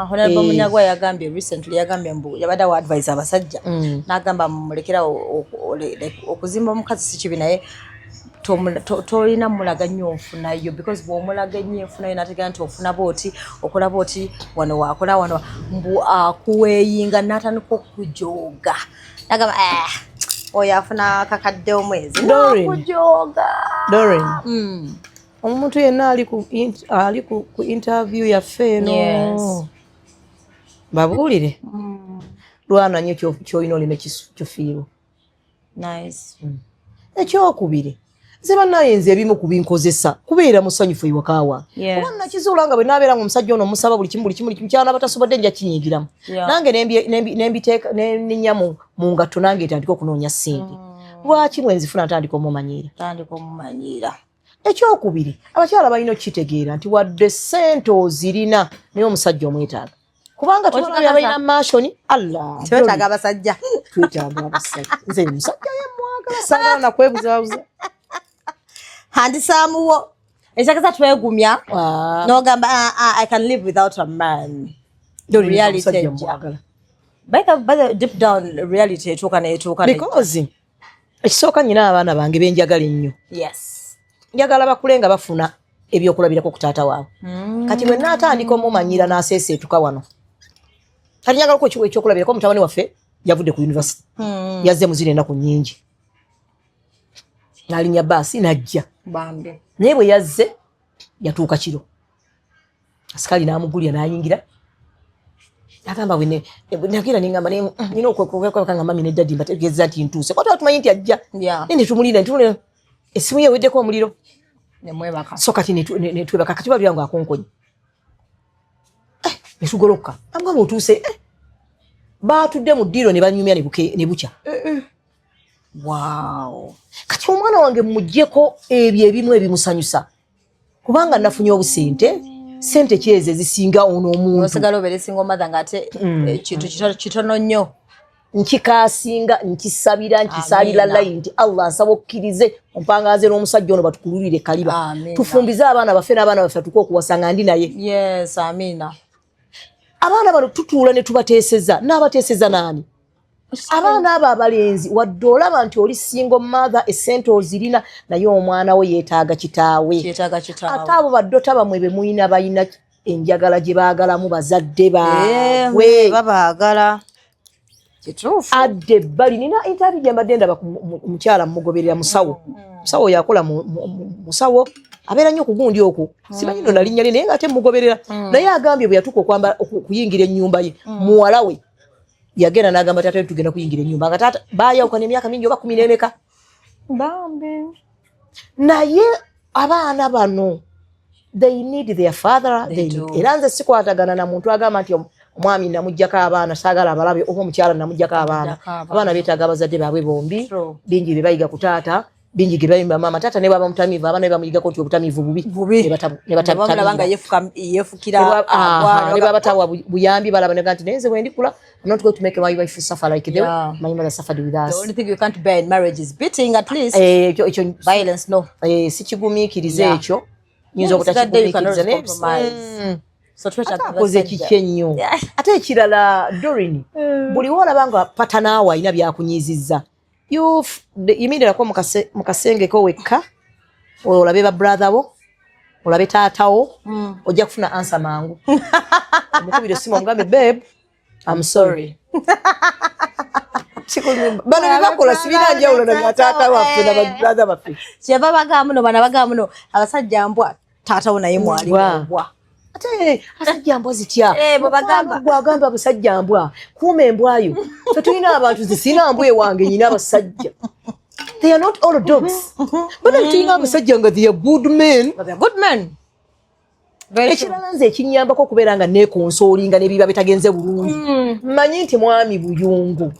Honorable Munyagwa yagambye recently mbu yabadde wa advise abasajja n'agamba mulekera okuzimba omukazi si kibi naye tolina mulaga nnyo onfunayo because bw'omulaga nnyo enfunayo n'ategera nti ofuna booti okola booti wano wakola wano mbu akuweeyinga n'atandika okujooga nagamba oyo afuna kakadde omwezi nakujooga Doreen omuntu yenna ali ku interview yaffe eno babuulire lwana nnyo kyolina olina kifiiro ekyokubiri nze bannaye nze ebimu kubinkozesa kubeera musanyufu ewakaawa oba nakizuula nga bwe naabeera nga omusajja ono omusaba buli kimu kyana batasobodde nja kinyiigiramu nange nembiteeka nenya mu ngatto nange etandika okunoonya ssente lwaki mwe nzifuna ntandika omumanyiira ekyokubiri abakyala balina okukitegeera nti wadde ssente ozirina naye omusajja omwetaaga kubanga tubalabira balina mashoni twetaaga abasajja nze musajja yemwagala sagala nakwebuzaabuza handisaamuwo ekyageza twegumya n'ogamba I can live without a man reality deep down reality etuuka neetuuka because ekisooka nnyina abaana bange benjagala ennyo njagala bakule nga bafuna ebyokulabirako ku taata waabwe kati bwe naatandika omumanyira n'aseeseetuka wano kati njagalako ekyokulabirako omutabani waffe yavudde ku university yazze muzira ennaku nnyingi n'alinya baasi najja naye bwe yazze yatuuka kiro asikali n'amugulya n'ayingira agamba nagira ningamba nina okwekanga mami ne dadi mbategeza nti ntuuse kwatula tumanyi nti ajja nene tumulira esimu ye weddeko omuliro so kati netwebaka kati babira ngo akonkonyi netugoloka amugamba otuuse baatudde mu ddiiro ne banyumya ne bukya kati omwana wange muggyeko ebyo ebimu ebimusanyusa kubanga nafunye obusente sente kyeze zisinga ono omuntu osigala obeera esinga omadha ng'ate ekintu kitono nnyo nkikasinga nkisabira nkisalira line nti Allah nsaba okkirize ompangaze n'omusajja ono batukululire kaliba tufumbize abaana baffe n'abaana baffe tuko okuwasanga ndi naye. Yes, amina. Abaana bano tutuula ne tubateeseza n'abateeseza naani? Abaana abo abalenzi wadde olaba nti oli single mother essente ozirina naye omwana we yeetaaga kitaawe. Ate abo baddota bamwe be muyina bayina enjagala gye baagalamu bazadde baabwe babaagala. Kituufu. Adde bali nina interview gye mbadde ndaba mukyala mugoberera musawo. Musawo yakola musawo abeera nnyo ku gundi okwo. Simanyi no nalinnya naye ng'ate mugoberera. Naye agambye bwe yatuuka okuyingira ennyumba ye muwala we yagenda n'agamba taata tugenda kuyingira ennyumba nga taata baayawukana emyaka mingi oba 10 n'emeka. Bambi. Naye abaana bano they need their father. Era nze sikwatagana na muntu agamba nti omwami namuggyako abaana saagala abalabe oba omukyala namuggyako abaana. Abaana beetaaga abazadde baabwe bombi. Bingi bye bayiga ku taata bingi ge bayimba mama taata ne baba mutamiivu abaana be bamuyigako nti obutamiivu bubi ne batabanga yefukira ne babatawa buyambi balaba ne ganti neze bwe ndikula I'm not going to make my wife suffer like the way my mother suffered with us. The only thing you can't bear in marriage is beating at least. Violence no. Sikigumiikiriza ekyo nyinza okutakigumiikiriza ne so koze kikennyo. Ate ekirala Doreen buli wolaba nga patanaawa ina byakunyizizza yimirirako mu kasengeko wekka olabe ba brother wo olabe taata wo ojja kufuna answer mangu. Omukubire simu omugambe babe I'm sorry. Bano bibakola sibira njawulo na taata waffe na brother baffe. Kyeva bagamuno bana bagamuno abasajja mbwa taata wo naye mwali mbwa. Ate asajja mbwa zitya. Bagamba gwagamba abasajja mbwa kuuma embwayo. Tetulina abantu zisina mbwa ewange nyina abasajja. They are not all dogs. But tulina abasajja nga they are good men. They are good men. Ekirala nze ekinyambako okubeera nga neekonsoolinga n'ebiba bitagenze bulungi. Mmanyi nti mwami buyungu.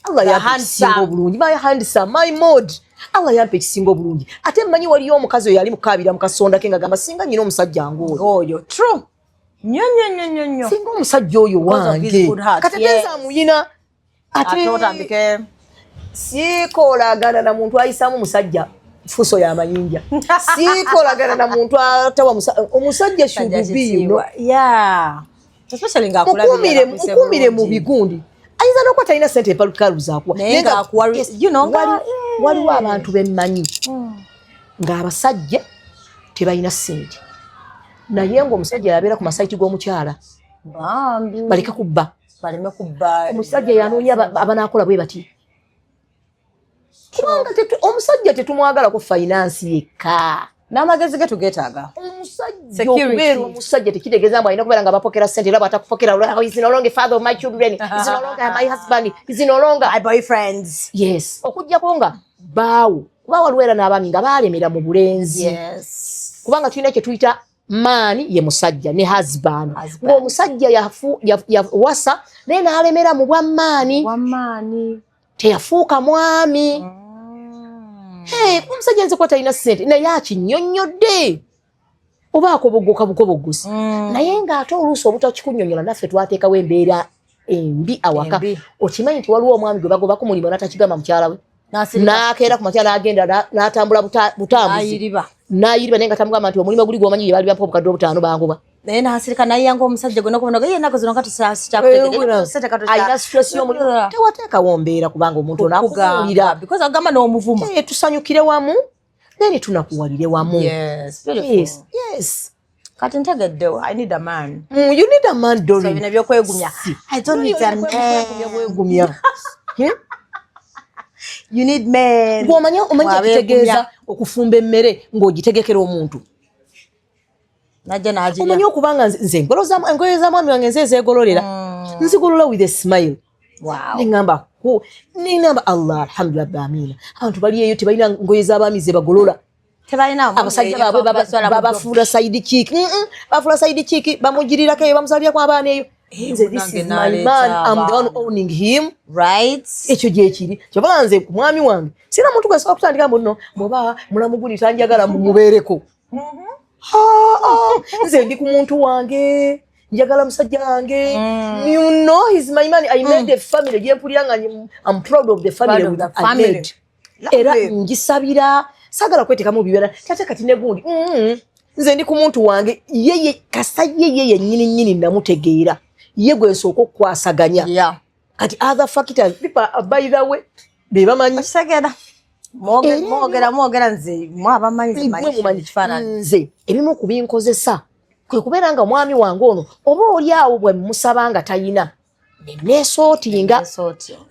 Allah yampa ekisinga obulungi. My handsome, my mod. Allah yampa ekisinga obulungi. Ate mmanyi waliyo omukazi oyo ali mukaabira mu kasonda ke nga gamba singa nyina omusajja ng'oyo. True. Nnyo. Singa omusajja oyo wange. Kategeeza muyina. Ate siikoolagana na muntu ayisaamu musajja fuso ya mayinja. Siikoolagana na muntu atawa omusajja shugubiyo. Yeah. Especially nga akula mukumire mu bigundi. Ayinza n'okuba talina ssente epalukalu zaakuwa. Waliwo abantu bemmanyi nga abasajja tebalina ssente. Naye ng'omusajja yabeera ku masaiti g'omukyala. Baleke kubba. Omusajja yanoonya abanaakola bwe bati. Kubanga omusajja tetumwagala ku finance yekka. N'amagezi ge tugeetaaga. Omusajja okubeera omusajja tekitegeeza mbu alina kubeera nga bapokera ssente era bwatakupokera is no longer father of my children, is no longer my husband, is no longer my boyfriends. Yes. Okujjako nga baawo kuba waliwo era n'abaami nga baalemera mu bulenzi. Yes. Kubanga tulina kye tuyita maani ye musajja ne husband. Ng'omusajja yawasa naye n'alemera mu bwa maani. Teyafuuka mwami. Omusajja nze kuba talina ssente naye akinnyonnyodde. Obaako boggoka bukobogosi. Naye ng'ate oluusi obutakikunnyonnyola naffe twateekawo embeera embi awaka. Okimanyi nti waliwo omwami gwe bagobako mulimu n'atakigamba mukyala we. N'akeera ku makya n'agenda n'atambula butambuzi. N'ayiriba naye nga tamugamba nti omulimu guli gw'omanyi baali bampa obukadde 5 bangoba. Naye n'asirika nayanga omusajja gwe n'okubona ye ennaku zino katusitakkutegeka. Ayina stress y'omulimu. Tewateekawo mbeera kubanga omuntu onaakubuulira. Because agamba n'omuvuma. Tusanyukire wamu. Then tunakuwalire wamu. Yes. Yes. Kati ntegeddewo. I need a man. You need a man, Doreen. So bino by'okwegumya. I don't need a man. You need men. Gw'omanya kitegeeza okufumba emmere ng'ogitegekera omuntu. Najja n'agirya. Omanyi okubanga nze engoye za mwami wange nze ezeegololera. Nzigolola with a smile. Wow. Nengamba Allah alhamdulillah amina. Abantu bali eyo tebalina ngoye z'abaami ze bagolola. Tebalina abasajja baabwe babafuula side cheek. Bafuula side cheek bamugirirako eyo bamuzabyako abaana eyo. This is my man. I'm the one owning him. Right. Ekyo gye kiri. Kyobala nze ku mwami wange. Sina muntu gwe sobola kutandika mbu nno bw'oba mulamu guli tanjagala mubeereko. Nze ndi ku muntu wange. njagala musajja wange you know he's my man I made a family gyempulira nga I'm proud of the family with I made era ngisabira sagala kwetekamu bibera tate kati ne gundi nze ndi ku muntu wange yeye kasa yeye nyini namutegeera ye gwe nsoko kwasaganya kati other factors people by the way beba manyi sagala mwogera nze mwabamanyi manyi nze ebimu kubinkozesa kwe kubeera nga mwami wange ono oba oli awo bwe musabanga tayina nesootinga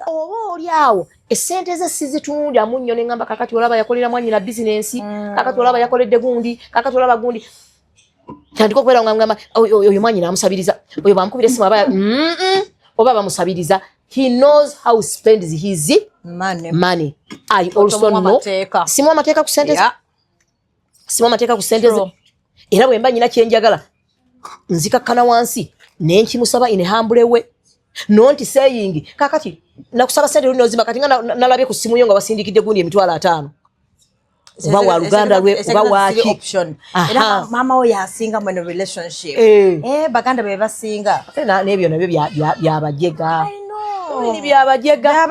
oba oli awo essente ze sizitunda munnyo ne ngamba kakati olaba yakolera mwanyi na business kakati olaba yakoledde gundi kakati olaba gundi tandika okubeera ngamba oyo mwanyi namusabiriza oyo bamukubira esimu aba oba bamusabiriza he knows how to spend his money. I also know simu amateeka ku sente ze era bwe mba nyina kyenjagala nzikakkana wansi nenkimusaba in humble way not saying kakati nakusaba sente luno zima kati nga nalabye ku simu yo nga basindikidde gundi emitwalo 5 oba wa luganda lwe oba waki option era mama we yasinga mu relationship baganda be basinga tena nebyo nabyo byabajega ni byabajega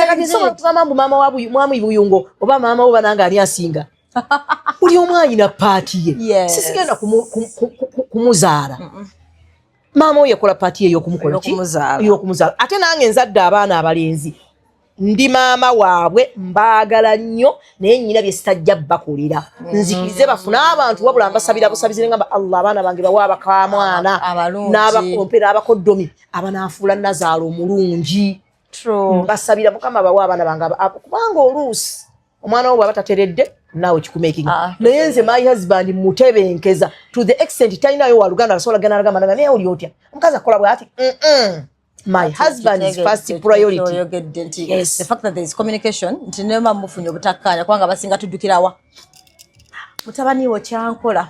kati sobola kuva mama wabu mwami buyungo oba mama wo bananga ali asinga uli omwanyi na party ye sisigenda kumuzaala mama oyo yakola party ye yokumukola yokumuzaala ate nange nzadde abaana abalenzi ndi mama waabwe mbaagala nnyo naye nnyina bye sitajja bakolera nzikirize bafuna abantu wabula mbasabira busabizi ngamba Allah abaana bange bawa abakamwana n'abakompera abakoddomi abanaafuula nazaalo omulungi mbasabira mukama bawa abaana bange kubanga oluusi omwana wo bw'aba tateredde naawe kikumakinga naye nze my husband mutebenkeza to the extent talinayo wa luganda asobola genda nagamba naye oli otya omukazi akola bw'ati my husband is first priority. Yes. The fact that there is communication nti nema mufunyo butakanya kwanga basinga tudukirawa mutabani wo kyankola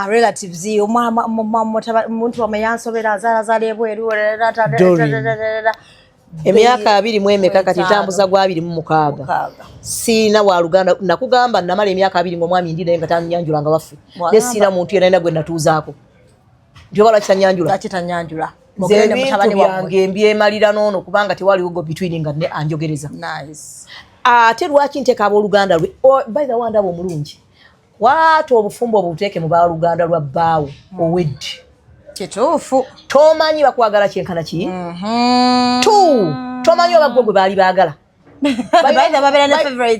relatives omama muntu wamayansobera azala bweru emyaka 2 mu emeka kati tambuza gwa 2 mu 6 sina wa luganda nakugamba namala emyaka 2 ng'omwami ndi naye nga tanyanjula nga wafu ne sina muntu yena gwe natuuzaako ndio wala kitanyanjula mogende mutabani wange mbyemalira nono kubanga tewali ugo between nga ne anjogereza ate lwaki nteka abooluganda lwe by the way ndabo omulungi watu obufumbo obuteeke mu baaluganda lwa bbaawo owedde kituufu tomanyi bakwagala kyenkana ki tomanyi oba gwe baali baagala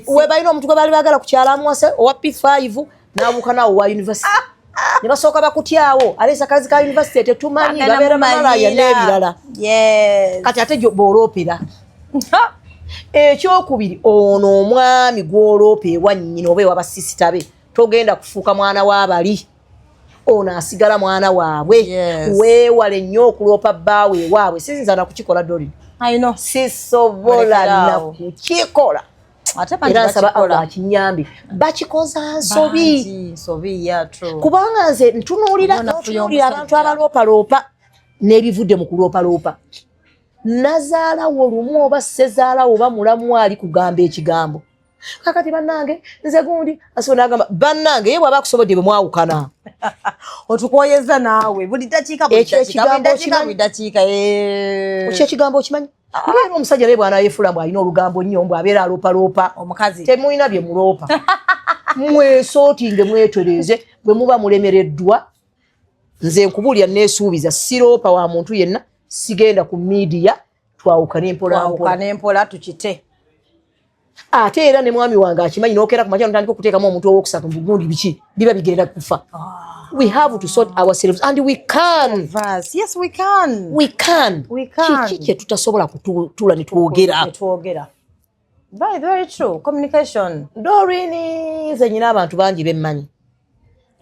we balina omuntu gwe baali baagala ku kyalamu wase owa P5 n'abuuka naawo wa university ne basooka bakutyawo aleesa kazi ka university tetumanyi babeera malaya n'ebirala kati ate bw'oloopera ekyokubiri ono omwami gw'oloopa ewa nnyina oba ewa basisita be togenda kufuuka mwana w'abali ono asigala mwana waabwe weewale nnyo okuloopa bbaawe ewaabwe sinza nakukikola doli sisobola nakukikola era nsaba Allah akinyambe bakikoza nsobi kubanga nze ntunuulira abantu abaloopaloopa n'ebivudde mu kuloopaloopa nazaalawo olumu oba sezaalawo oba mulamu ali kugamba ekigambo kakati bannange nze gundi asobola n'agamba bannange ye bw'aba akusobodde bwe mwawukana otukoyeza naawe buli dakiika ekigambo okimanyi ngera omusajja naye bwana yeefula mbw alina olugambo nnyo mbw abeera aloopaloopa omukazi temulina bye muloopa mwesootinge mwetereze bwe muba mulemereddwa nze nkubuulira neesuubiza siroopa wa muntu yenna sigenda ku media twawukane mpola tukite ate era ne mwami wange akimanyi n'okeera ku makya notandika okuteekamu omuntu owokusatu mu gundi biki biba bigerera kufa we have to sort ourselves and we can. Yes, we can. We can. Kiki tutasobola kutula netwogera. Very true. Communication. Dorini ze nyina abantu bangi bemmanyi.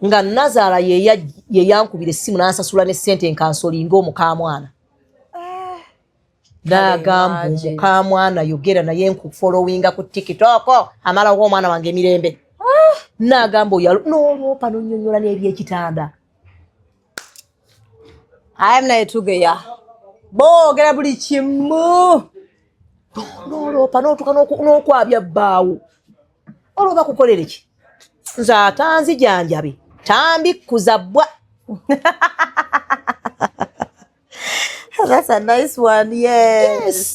Nga Nazara ye yankubira essimu n'ansasula ne ssente enkansolinga omukamwana. Nagamba omukamwana yogera naye nkufollowinga ku TikTok amala omwana wange emirembe. Nagamba oyo n'olwopa n'onnyonnyola n'ebyekitanda. Naye tugeya boogera buli kimu n'olwopa n'otuka n'okwabya bbaawo olwoba kukolere ki nze atanzijanjabe tambikkuza bbwa That's a nice one. Yes.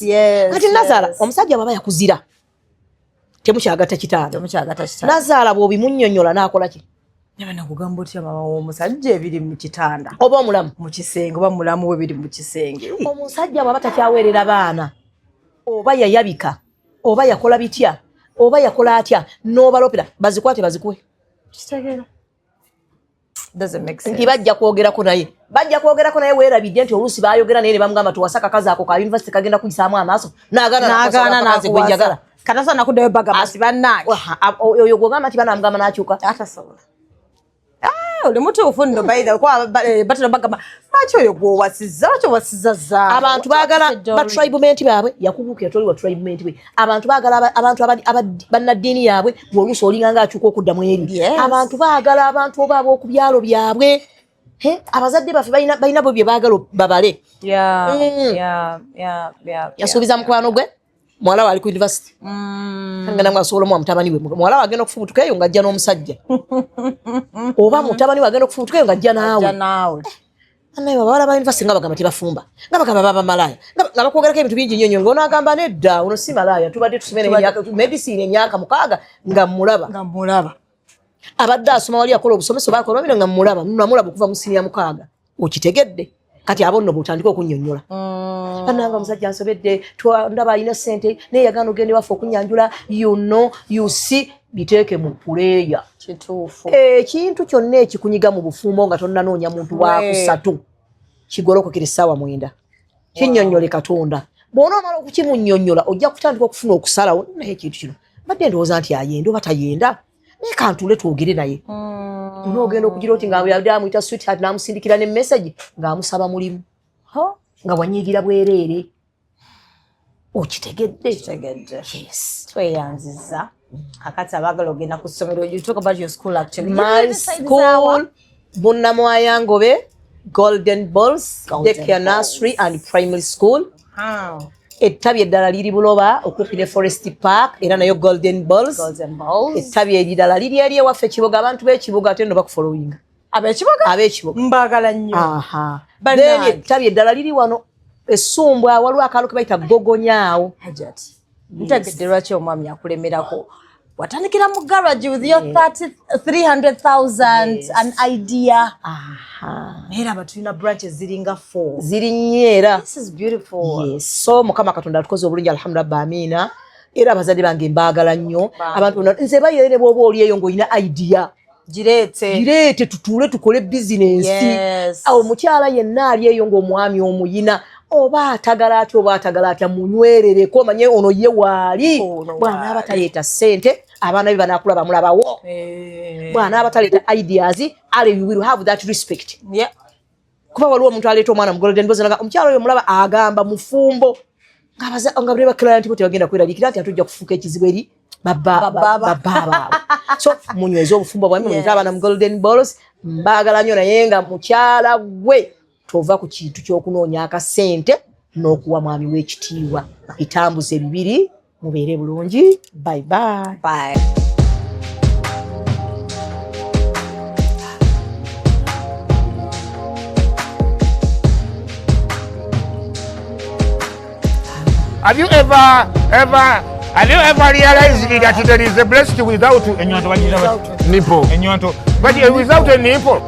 Kati Nazala omusajja baba yakuzira temukyagata kitanda Nazala bwobi munnyonnyola nakola ki Nyamana kugamba otya mama w'omusajja ebiri mu kitanda oba omulamu mu kisenge oba mulamu we biri mu kisenge omusajja baba takyaweerera baana oba yayabika oba yakola bitya oba yakola atya n'obalopera bazikwate bazikuwe kitegeera doesn't make sense nti bajja kwogerako naye weerabidde nti oluusi baayogera naye ne bamugamba tuwasa kakazi ako ka yunivasite kagenda kuyisaamu amaaso n'agaana nakwenjagala katasa nakuddayo bagamasi bannange oyo gwogamba nti banamugamba n'akyuka atasobola oli mutuufu nno bayida batera bagamba lwaki oyo gwowasiza lwaki owasiza zaabo abantu baagala batribement baabwe yakubuukira toli wa tribement we abantu baagala abantu bannaddiini yaabwe bw'oluusi olinganga akyuka okuddamu eri abantu baagala abantu oba ab'okubyalo byabwe abazadde baffe balina bo bye baagala babale yasuubiza mukwano gwe muwala we ali ku university ngenda ngasobola mu mutabani we muwala we agenda okufubutuka eyo ng'ajja n'omusajja oba mutabani we agenda okufubutuka eyo ng'ajja naawe naye abawala ba university nga bagamba tebafumba nga bagamba baba malaaya nga bakwogerako ebintu bingi nnyo ng'onaagamba nedda ono si malaaya tubadde tusomera medicine emyaka 6 nga mulaba abadde asoma wali akola obusomeso bakola babira nga mulaba okuva mu siniya 6 okitegedde kati abo nno butandika okunnyonnyola bananga omusajja nsobedde ndaba alina ssente naye yagaana ogende waffe okunyanjula you see biteeke mu puleeya kituufu ekintu kyonna ekikunyiga mu bufumbo nga tonnanoonya muntu wakusatu kigolokokera essaawa 9 kinnyonnyole Katonda bw'onoomala okukimunnyonnyola ojja kutandika okufuna okusalawo naye ekintu kino badde ndowooza nti ayenda oba tayenda naye kantuule twogere naye onoogenda okugira oti ng'abuyadde amuyita sweetheart n'amusindikira ne message ng'amusaba mulimu nga wanyiigira bwereere okitegedde tweyanziza kakati abaagala ogenda ku ssomero you talk about your school actually my school Bunnamwaya Ngobe Golden Balls Daycare Nursery and Primary School ettabi eddala liri Buloba okumpi ne Forest Park era nayo Golden Balls ettabi eddala liri eri ewaffe Kiboga abantu b'Ekiboga ate nno bakufollowinga ab'Ekiboga mbagala nnyo then ettabi eddala liri wano Essumbwa waliwo akaalo ke bayita Gogonyaawo hajati ntegedde lwaki omwami akulemerako watandikira mu garage with your 300,000 an idea era batulina branches ziringa 4 ziri nnyo era this is beautiful so Mukama Katonda atukoze obulungi alhamdulillah amina era abazadde bange mbaagala nnyo abantu nze bayere bw'oba oli eyo ng'olina idea gireete tutuule tukole bizinensi awo mukyala yenna ali eyo ng'omwami omuyina oba atagala atya munywerereko omanye ono ye waali bwana abataleeta ssente abaana be banaakula bamulabawo bwana abataleeta ideas you will have that respect kuba waliwo omuntu aleeta omwana mu Golden Balls naga omukyala oyo mulaba agamba mufumbo nga bwe client bo tebagenda kweraliikira nti atujja kufuuka ekizibu eri baba so munyweze obufumbo bwamwe muleta abaana mu Golden Balls mbaagala nnyo naye nga mukyala gwe tova ku kintu ky'okunoonya akasente n'okuwa mwami w'ekitiibwa bitambuze bibiri mubeere bulungi bye. Have you ever realized that there is a breast without a nipple? But without a nipple.